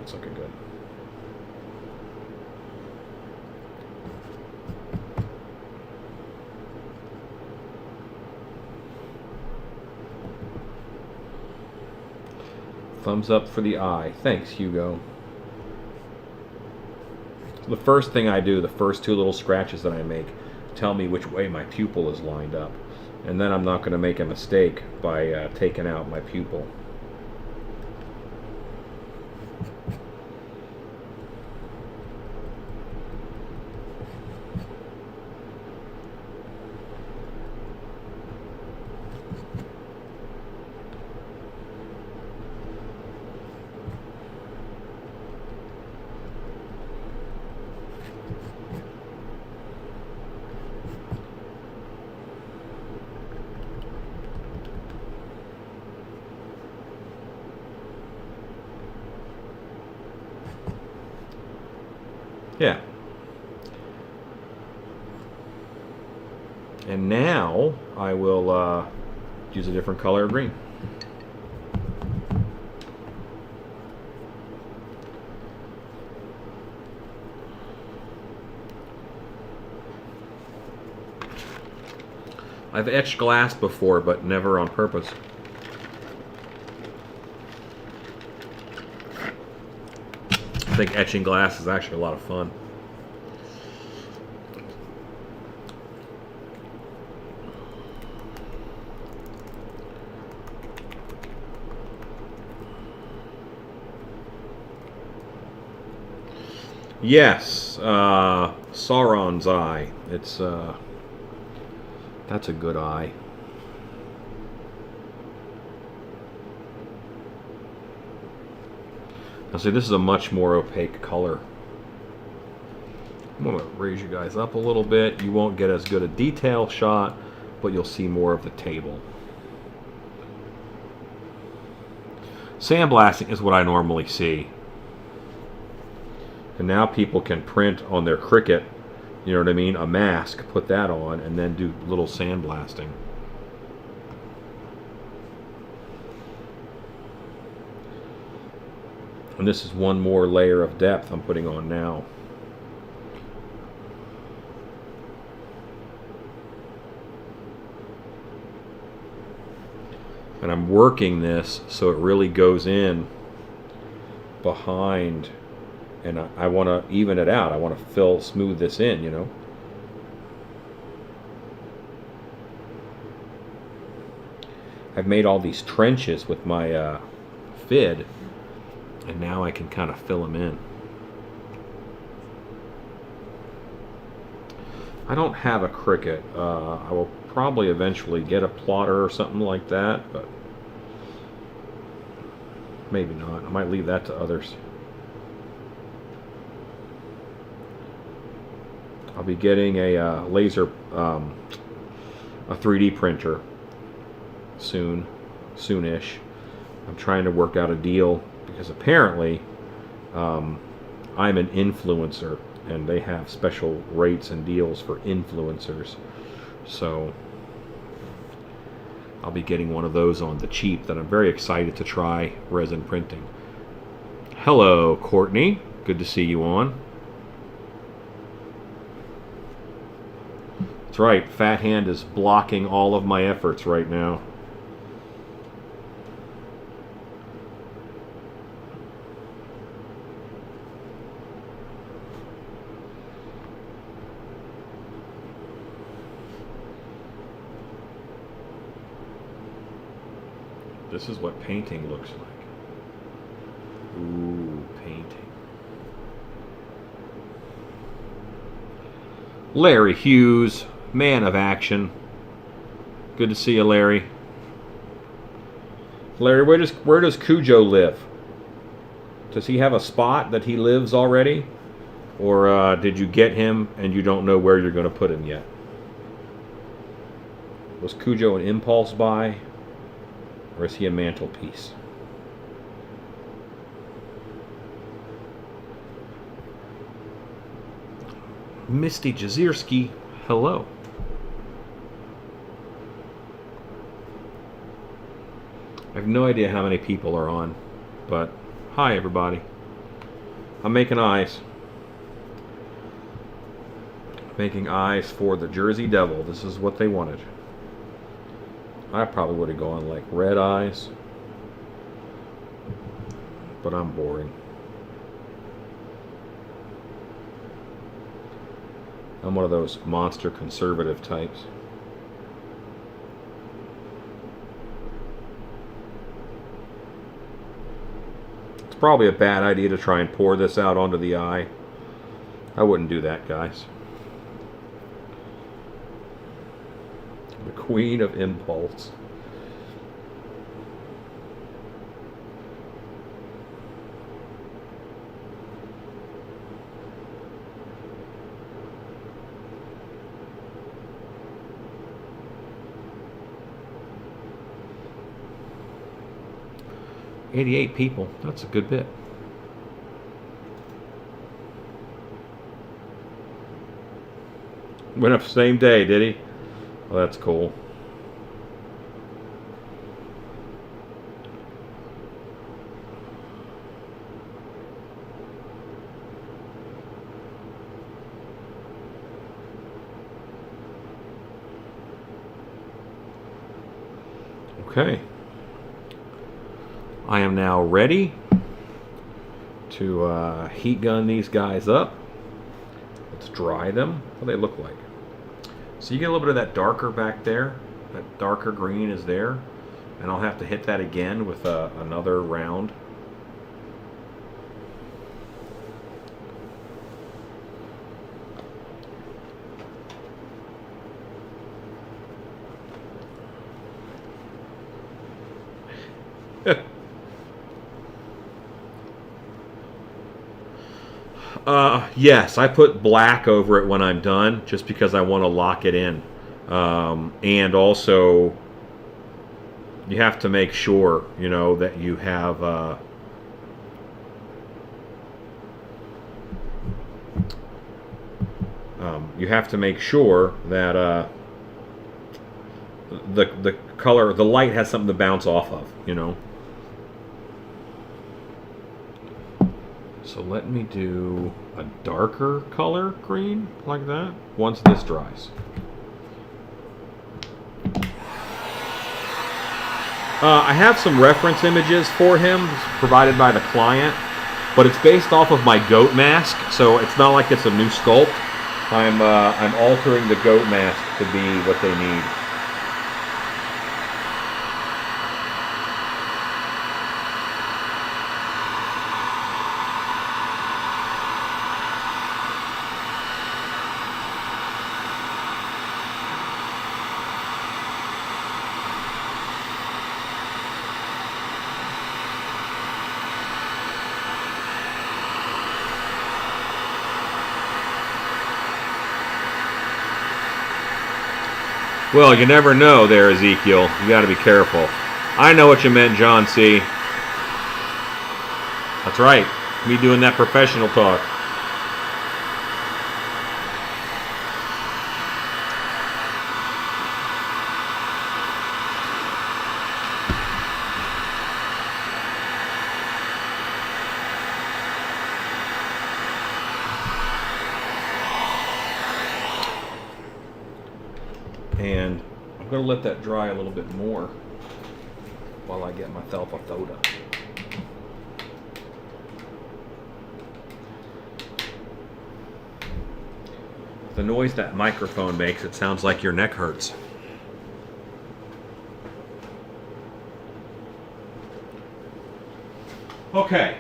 B: It's looking good. Thumbs up for the eye. Thanks, Hugo. The first thing I do, the first two little scratches that I make, tell me which way my pupil is lined up. And then I'm not going to make a mistake by taking out my pupil. Yeah. And now I will use a different color of green. I've etched glass before, but never on purpose. I think etching glass is actually a lot of fun. Yes, Sauron's eye. It's that's a good eye. Now see, this is a much more opaque color. I'm going to raise you guys up a little bit. You won't get as good a detail shot, but you'll see more of the table. Sandblasting is what I normally see. And now people can print on their Cricut, you know what I mean, a mask, put that on, and then do little sandblasting. And this is one more layer of depth I'm putting on now. And I'm working this so it really goes in behind, and I want to even it out. I want to smooth this in, you know. I've made all these trenches with my FID, and now I can kind of fill them in. I don't have a Cricut. I will probably eventually get a plotter or something like that, but maybe not. I might leave that to others. I'll be getting a laser, a 3D printer soonish. I'm trying to work out a deal because apparently I'm an influencer and they have special rates and deals for influencers. So I'll be getting one of those on the cheap that I'm very excited to try resin printing. Hello, Courtney. Good to see you on. That's right, Fat Hand is blocking all of my efforts right now. This is what painting looks like. Ooh, painting. Larry Hughes, man of action. Good to see you, Larry. Larry, where does Cujo live? Does he have a spot that he lives already? Or did you get him and you don't know where you're going to put him yet? Was Cujo an impulse buy? Or is he a mantelpiece? Misty Jazierski, hello. I have no idea how many people are on, but hi everybody. I'm making eyes. Making eyes for the Jersey Devil. This is what they wanted. I probably would have gone like red eyes, but I'm boring. I'm one of those monster conservative types. It's probably a bad idea to try and pour this out onto the eye. I wouldn't do that, guys. The Queen of Impulse. $88 people. That's a good bit. Went up the same day, did he? Well, that's cool. Okay. I am now ready to heat gun these guys up. Let's dry them. What do they look like? So you get a little bit of that darker back there. That darker green is there. And I'll have to hit that again with another round. Yes, I put black over it when I'm done, just because I want to lock it in. And also, you have to make sure, you know, that you have you have to make sure that the color, the light has something to bounce off of, you know. So let me do a darker color green like that once this dries. I have some reference images for him provided by the client, but it's based off of my goat mask, so it's not like it's a new sculpt. I'm altering the goat mask to be what they need. Well, you never know there, Ezekiel. You got to be careful. I know what you meant, John C. That's right. Me doing that professional talk. And I'm going to let that dry a little bit more while I get myself a soda. The noise that microphone makes, it sounds like your neck hurts. Okay.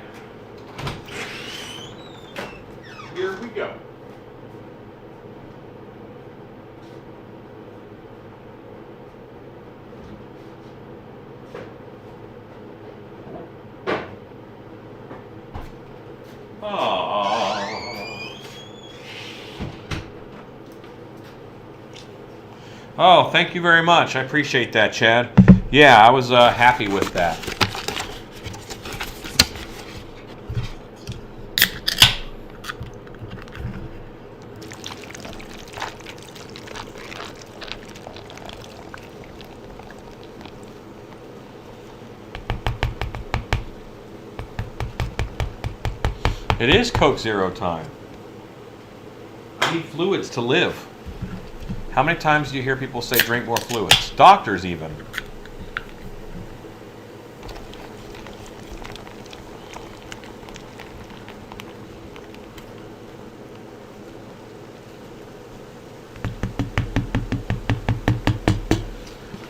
B: Here we go.
A: Aww.
B: Oh, thank you very much. I appreciate that, Chad. Yeah, I was happy with that. It is Coke Zero time. I need fluids to live. How many times do you hear people say drink more fluids? Doctors even.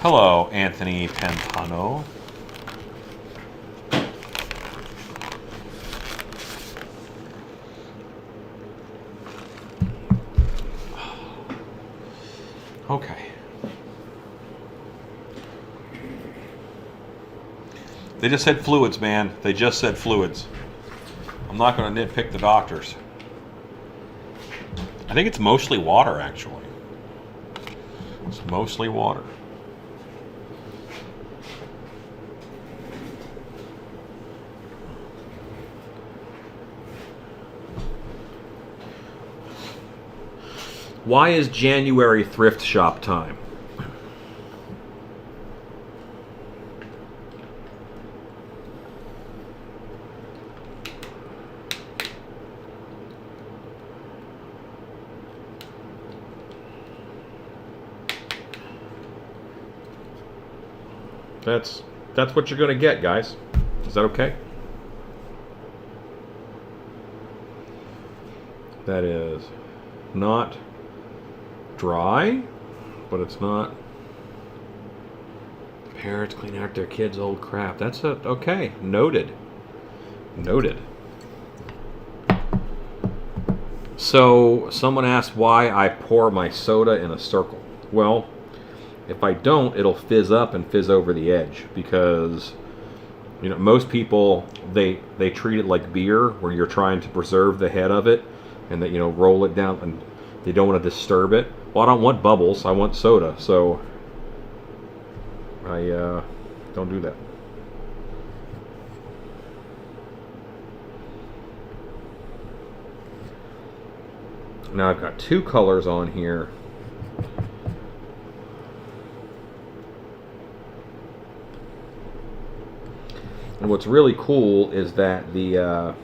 B: Hello, Anthony Pantano. Okay. They just said fluids, man. They just said fluids. I'm not going to nitpick the doctors. I think it's mostly water, actually. It's mostly water. Why is January thrift shop time? That's what you're going to get, guys. Is that okay? That is not dry, but it's not. Parents clean out their kids' old crap. That's okay. Noted. Noted. So someone asked why I pour my soda in a circle. Well, if I don't, it'll fizz up and fizz over the edge, because most people they treat it like beer, where you're trying to preserve the head of it and that roll it down, and they don't want to disturb it. Well, I don't want bubbles. I want soda, so I don't do that. Now I've got two colors on here. And what's really cool is that the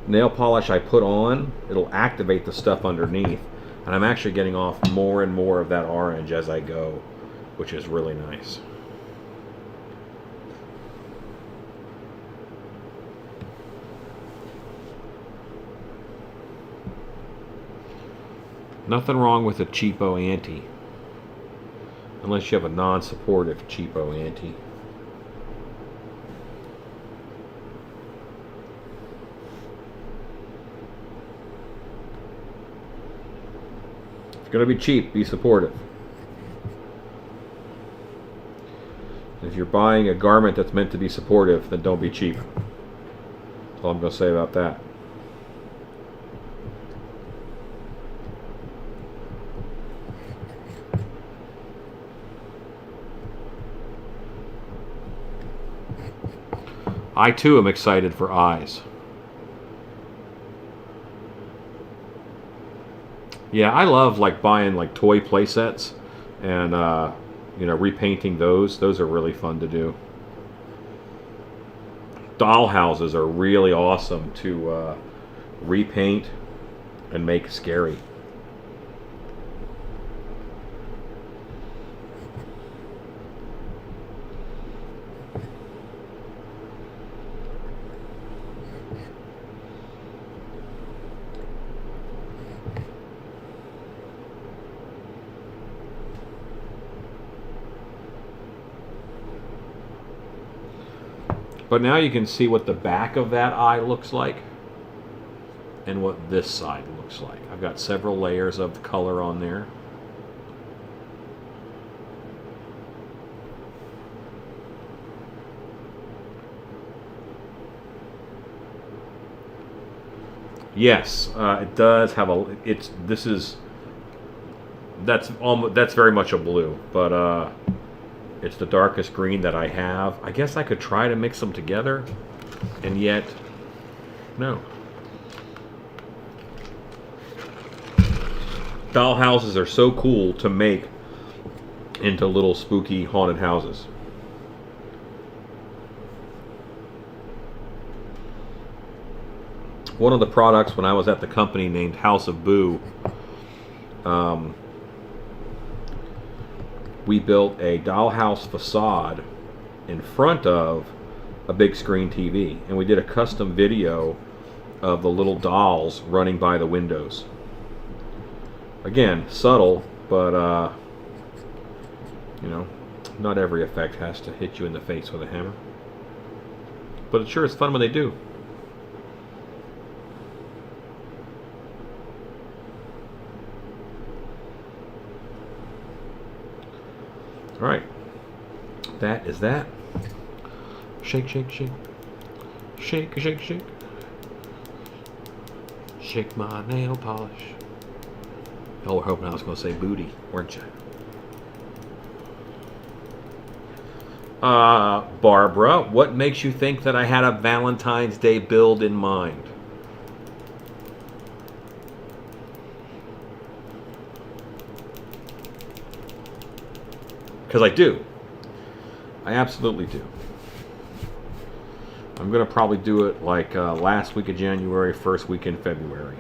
B: nail polish I put on, it'll activate the stuff underneath. And I'm actually getting off more and more of that orange as I go, which is really nice. Nothing wrong with a cheapo ante, unless you have a non-supportive cheapo ante. If you're going to be cheap, be supportive. If you're buying a garment that's meant to be supportive, then don't be cheap. That's all I'm going to say about that. I too am excited for Eyes. Yeah, I love buying toy play sets and repainting those. Those are really fun to do. Doll houses are really awesome to repaint and make scary. But now you can see what the back of that eye looks like and what this side looks like. I've got several layers of color on there. Yes, it does have a. That's very much a blue, but it's the darkest green that I have. I guess I could try to mix them together, and yet, no. Doll houses are so cool to make into little spooky haunted houses. One of the products when I was at the company named House of Boo, we built a dollhouse facade in front of a big screen TV, and we did a custom video of the little dolls running by the windows. Again, subtle, but you know, not every effect has to hit you in the face with a hammer. But it sure is fun when they do. All right, that is that. Shake, shake, shake. Shake, shake, shake. Shake my nail polish. Y'all were hoping I was going to say booty, weren't you? Barbara, what makes you think that I had a Valentine's Day build in mind? Because I do. I absolutely do. I'm going to probably do it like last week of January, first week in February.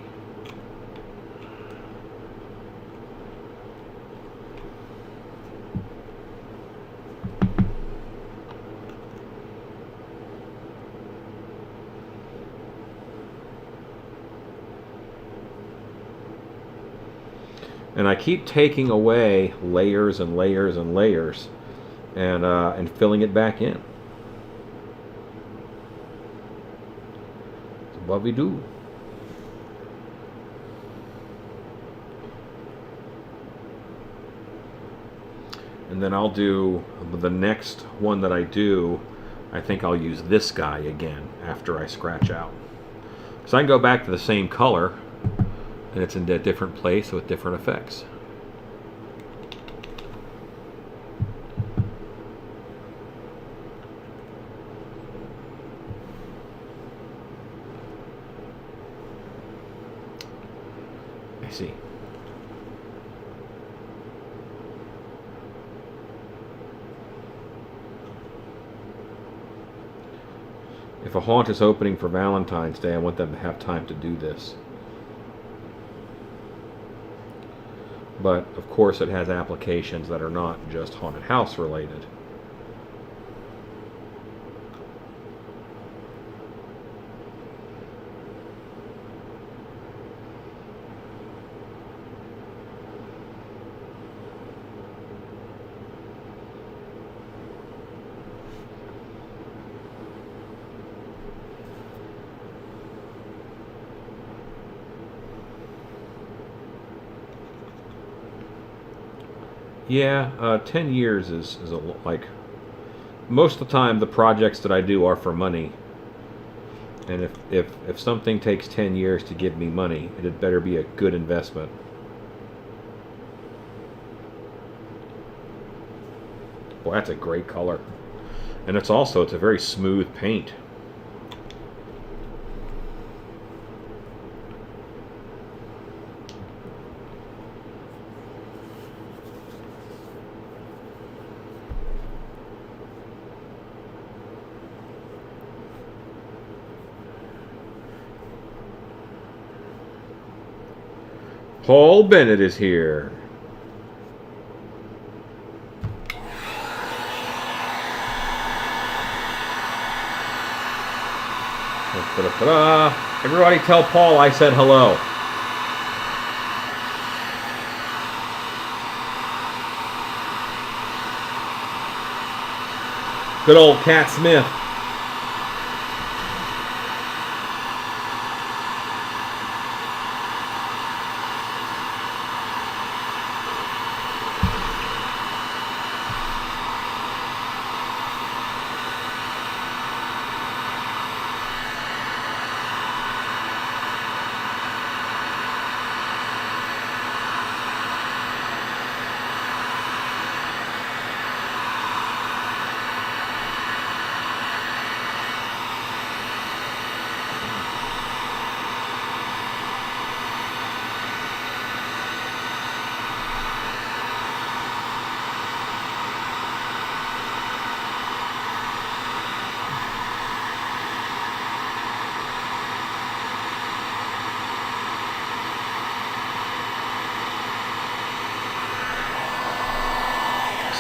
B: And I keep taking away layers and layers and layers and filling it back in. That's what we do. And then I'll do the next one that I do. I think I'll use this guy again after I scratch out. So I can go back to the same color, and it's in a different place with different effects. I see. If a haunt is opening for Valentine's Day, I want them to have time to do this. But of course it has applications that are not just haunted house related. Yeah, 10 years is like, most of the time the projects that I do are for money. And if something takes 10 years to give me money, it had better be a good investment. Boy, that's a great color. And it's a very smooth paint. Paul Bennett is here. Everybody tell Paul I said hello. Good old Cat Smith.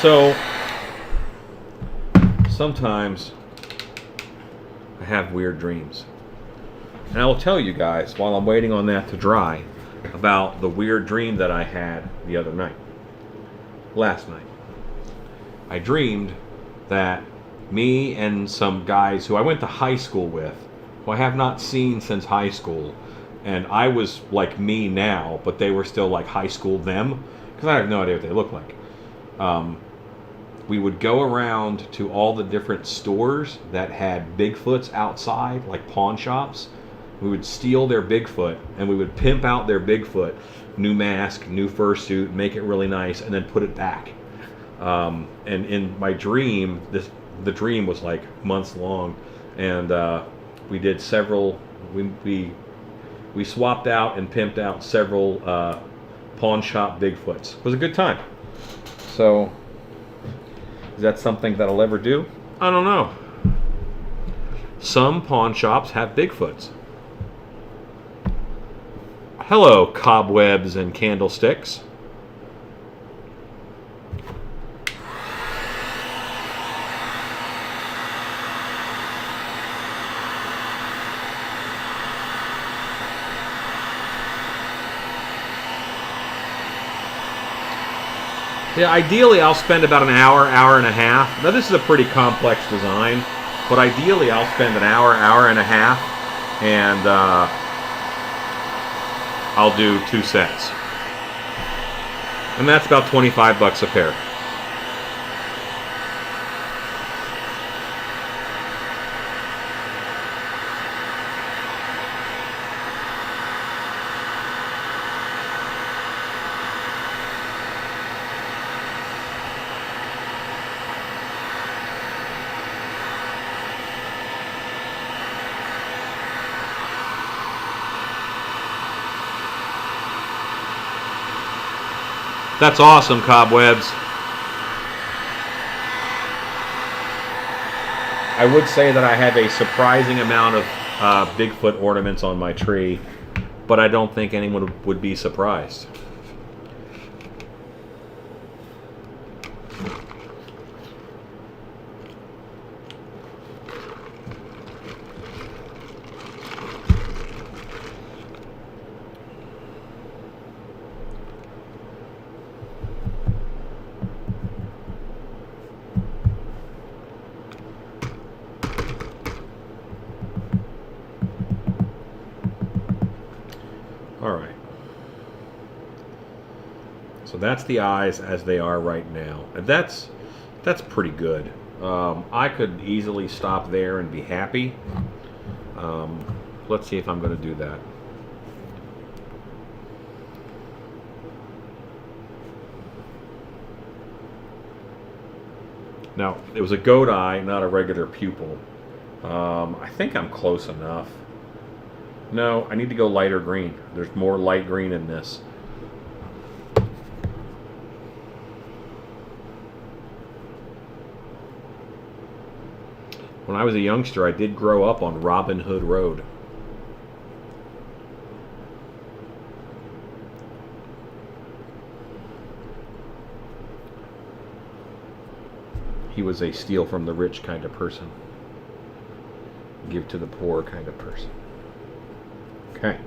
B: So sometimes I have weird dreams. And I will tell you guys, while I'm waiting on that to dry, about the weird dream that I had the other night. Last night. I dreamed that me and some guys who I went to high school with, who I have not seen since high school, and I was like me now, but they were still like high school them, because I have no idea what they look like. We would go around to all the different stores that had Bigfoots outside, like pawn shops. We would steal their Bigfoot, and we would pimp out their Bigfoot, new mask, new fursuit, make it really nice, and then put it back. And in my dream, the dream was like months long, and we did several. We swapped out and pimped out several pawn shop Bigfoots. It was a good time. So, is that something that I'll ever do? I don't know. Some pawn shops have Bigfoots. Hello, cobwebs and candlesticks. Yeah, ideally I'll spend about an hour, hour and a half. Now this is a pretty complex design, but ideally I'll spend an hour, hour and a half, and I'll do 2 sets. And that's about $25 a pair. That's awesome, Cobwebs. I would say that I have a surprising amount of Bigfoot ornaments on my tree, but I don't think anyone would be surprised. Alright. So that's the eyes as they are right now. And that's pretty good. I could easily stop there and be happy. Let's see if I'm going to do that. Now, it was a goat eye, not a regular pupil. I think I'm close enough. No, I need to go lighter green. There's more light green in this. When I was a youngster, I did grow up on Robin Hood Road. He was a steal from the rich kind of person. Give to the poor kind of person. Okay.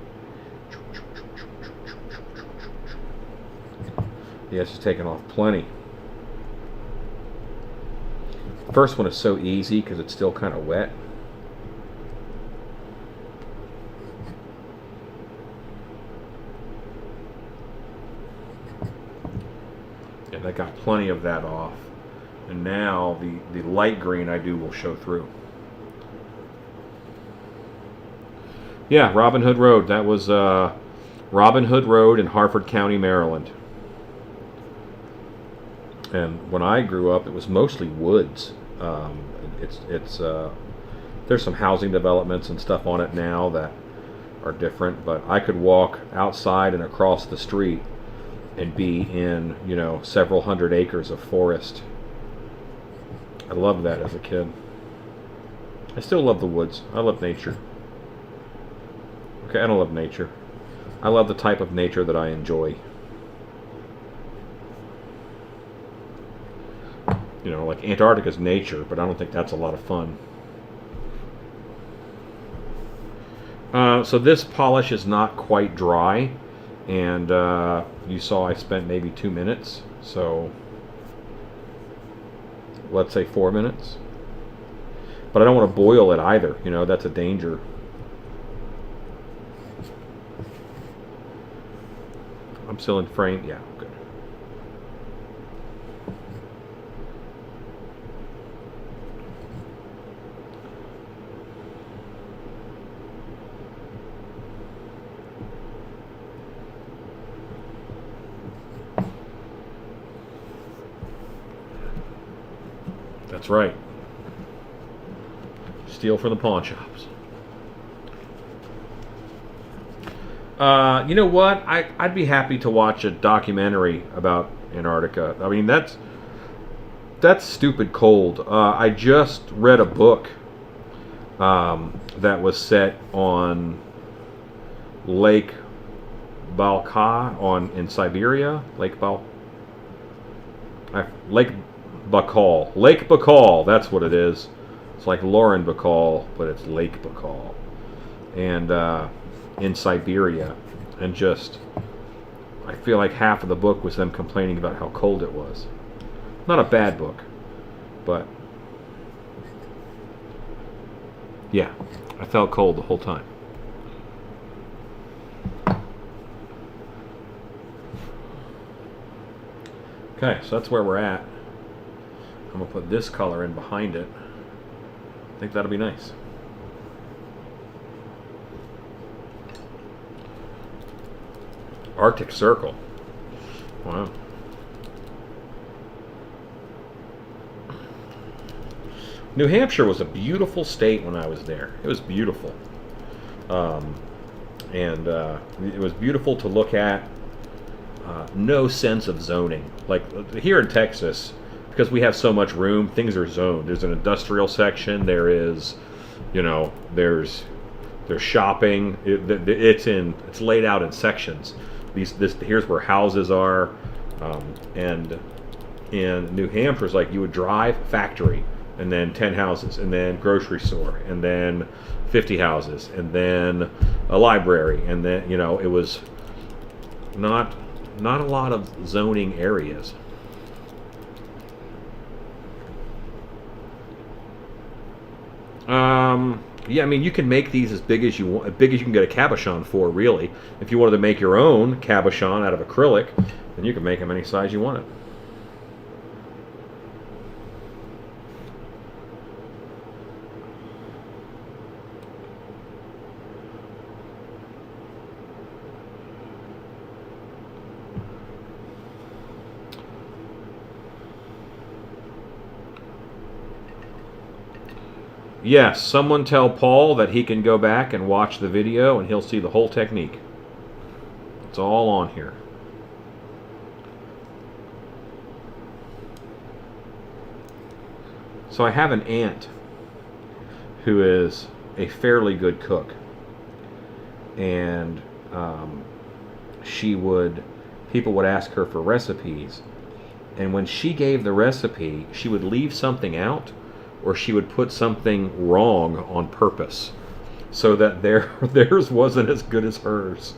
B: Yes, it's taken off plenty. First one is so easy because it's still kind of wet. Yeah, that got plenty of that off. And now the light green I do will show through. Yeah, Robin Hood Road. That was Robin Hood Road in Harford County, Maryland. And when I grew up, it was mostly woods. There's some housing developments and stuff on it now that are different, but I could walk outside and across the street and be in, several hundred acres of forest. I loved that as a kid. I still love the woods. I love nature. Okay, I don't love nature. I love the type of nature that I enjoy. You know, like Antarctica's nature, but I don't think that's a lot of fun. So this polish is not quite dry, and you saw I spent maybe 2 minutes, so let's say 4 minutes. But I don't want to boil it either, you know, that's a danger. I'm still in frame, yeah, good. That's right. Steal from the pawn shops. You know what? I'd be happy to watch a documentary about Antarctica. I mean, that's stupid cold. I just read a book that was set on Lake Baikal in Siberia. Lake Baikal. Lake Baikal, that's what it is. It's like Lauren Bacall, but it's Lake Baikal. And in Siberia. And just, I feel like half of the book was them complaining about how cold it was. Not a bad book, but yeah, I felt cold the whole time. Okay, so that's where we're at. I'm going to put this color in behind it. I think that'll be nice. Arctic Circle. Wow. New Hampshire was a beautiful state when I was there. It was beautiful. And it was beautiful to look at. No sense of zoning. Like here in Texas, because we have so much room, things are zoned. There's an industrial section. There is, you know, there's shopping. It's laid out in sections. Here's where houses are, and in New Hampshire's like you would drive factory, and then 10 houses, and then grocery store, and then 50 houses, and then a library, and then, you know, it was not a lot of zoning areas. Yeah, I mean, you can make these as big as you want, as big as you can get a cabochon for, really. If you wanted to make your own cabochon out of acrylic, then you can make them any size you wanted. Yes, someone tell Paul that he can go back and watch the video and he'll see the whole technique. It's all on here. So I have an aunt who is a fairly good cook. And people would ask her for recipes. And when she gave the recipe, she would leave something out, or she would put something wrong on purpose so that theirs wasn't as good as hers.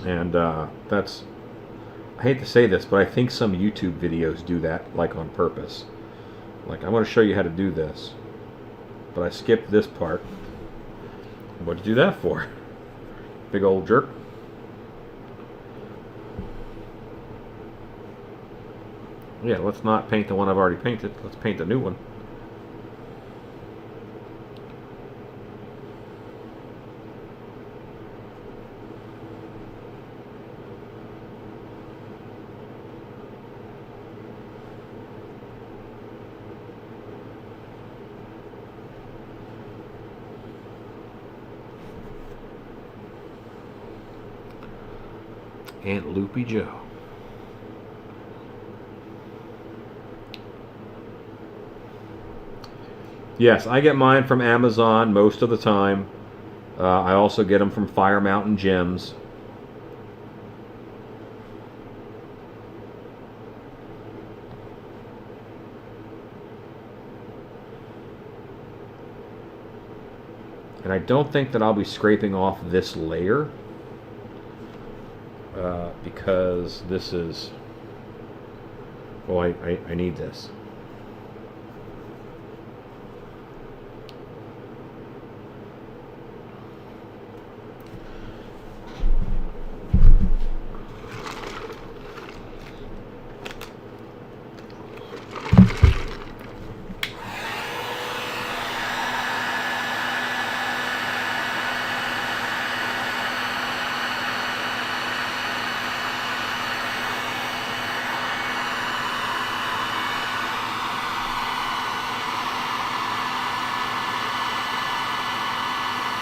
B: And that's, I hate to say this, but I think some YouTube videos do that, like on purpose. Like, I'm going to show you how to do this, but I skipped this part. What'd you do that for? Big old jerk. Yeah, let's not paint the one I've already painted. Let's paint the new one. Aunt Loopy Joe. Yes, I get mine from Amazon most of the time. I also get them from Fire Mountain Gems. And I don't think that I'll be scraping off this layer because this is, well, I need this.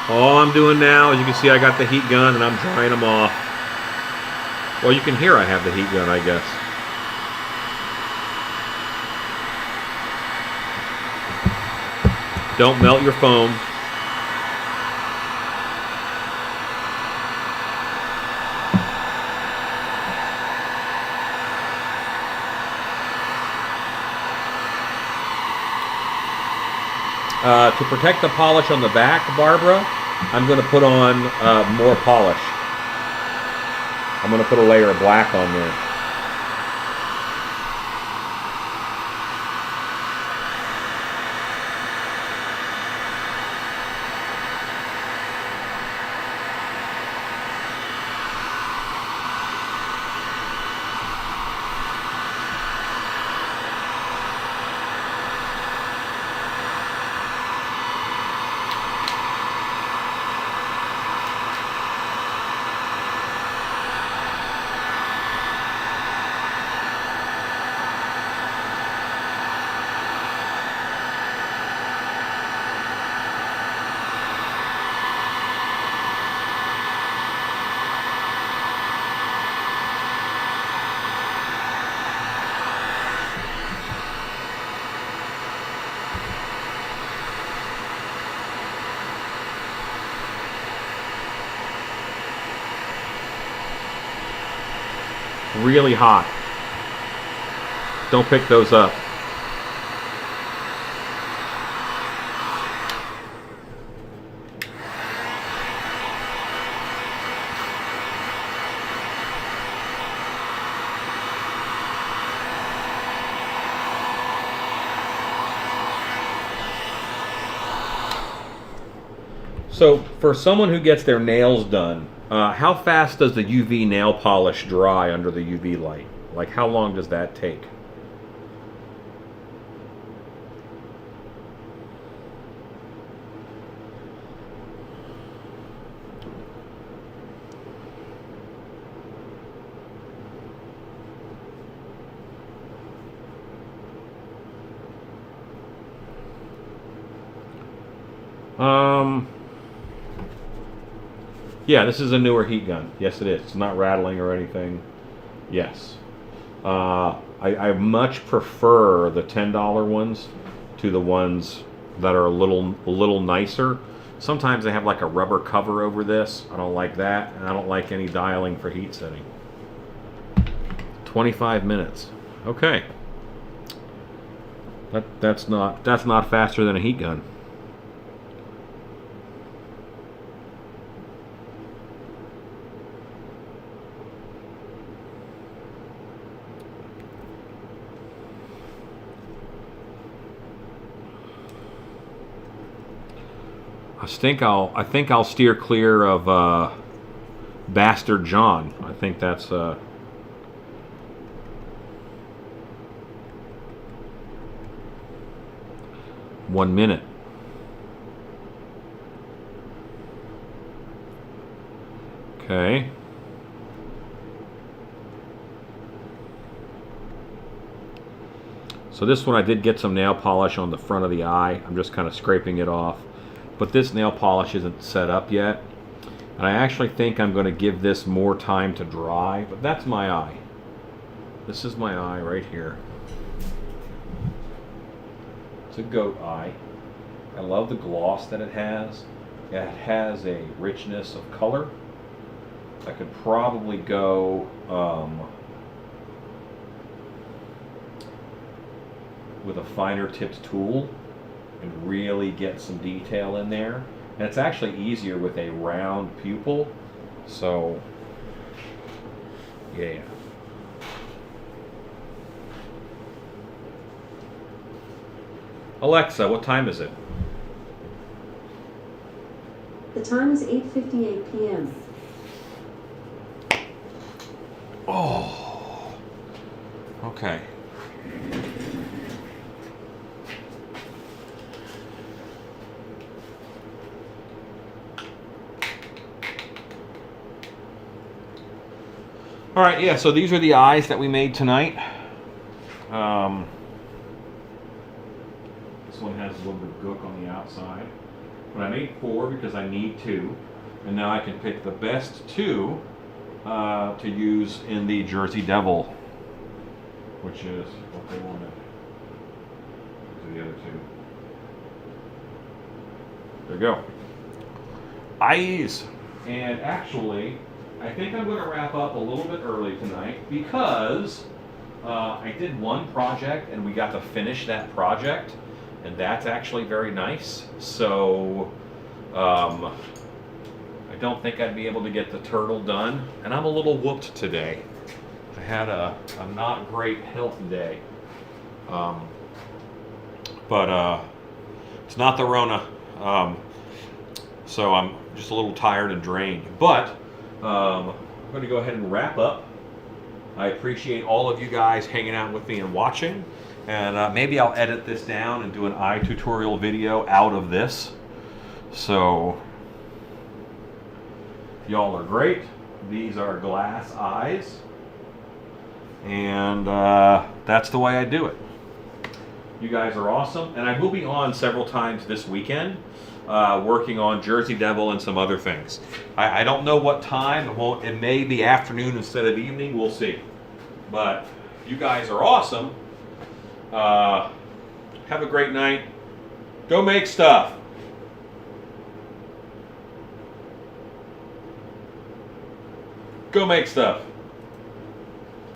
B: All I'm doing now, as you can see, I got the heat gun and I'm drying them off. Well, you can hear I have the heat gun, I guess. Don't melt your foam. To protect the polish on the back, Barbara, I'm going to put on more polish. I'm going to put a layer of black on there. Really hot. Don't pick those up. So, for someone who gets their nails done, how fast does the UV nail polish dry under the UV light? Like, how long does that take? Yeah, this is a newer heat gun. Yes, it is. It's not rattling or anything. Yes. I much prefer the $10 ones to the ones that are a little nicer. Sometimes they have like a rubber cover over this. I don't like that, and I don't like any dialing for heat setting. 25 minutes. Okay. That's not faster than a heat gun. I think I'll steer clear of Bastard John. I think that's 1 minute. Okay. So this one I did get some nail polish on the front of the eye. I'm just kind of scraping it off. But this nail polish isn't set up yet. And I actually think I'm going to give this more time to dry. But that's my eye. This is my eye right here. It's a goat eye. I love the gloss that it has. It has a richness of color. I could probably go with a finer tipped tool and really get some detail in there. And it's actually easier with a round pupil. So, yeah. Alexa, what time is it?
C: The time is 8:58 p.m.
B: Oh. Okay. All right, yeah, so these are the eyes that we made tonight. This one has a little bit of gook on the outside. But I made 4 because I need 2. And now I can pick the best 2 to use in the Jersey Devil, which is what they wanted. These are the other 2. There you go. Eyes. And actually, I think I'm going to wrap up a little bit early tonight because I did one project and we got to finish that project, and that's actually very nice. So I don't think I'd be able to get the turtle done, and I'm a little whooped today. I had a not great health day, but it's not the Rona, so I'm just a little tired and drained. But I'm going to go ahead and wrap up. I appreciate all of you guys hanging out with me and watching. And maybe I'll edit this down and do an eye tutorial video out of this. So, y'all are great. These are glass eyes. And that's the way I do it. You guys are awesome. And I will be on several times this weekend. Working on Jersey Devil and some other things. I don't know what time. It may be afternoon instead of evening. We'll see. But you guys are awesome. Have a great night. Go make stuff. Go make stuff.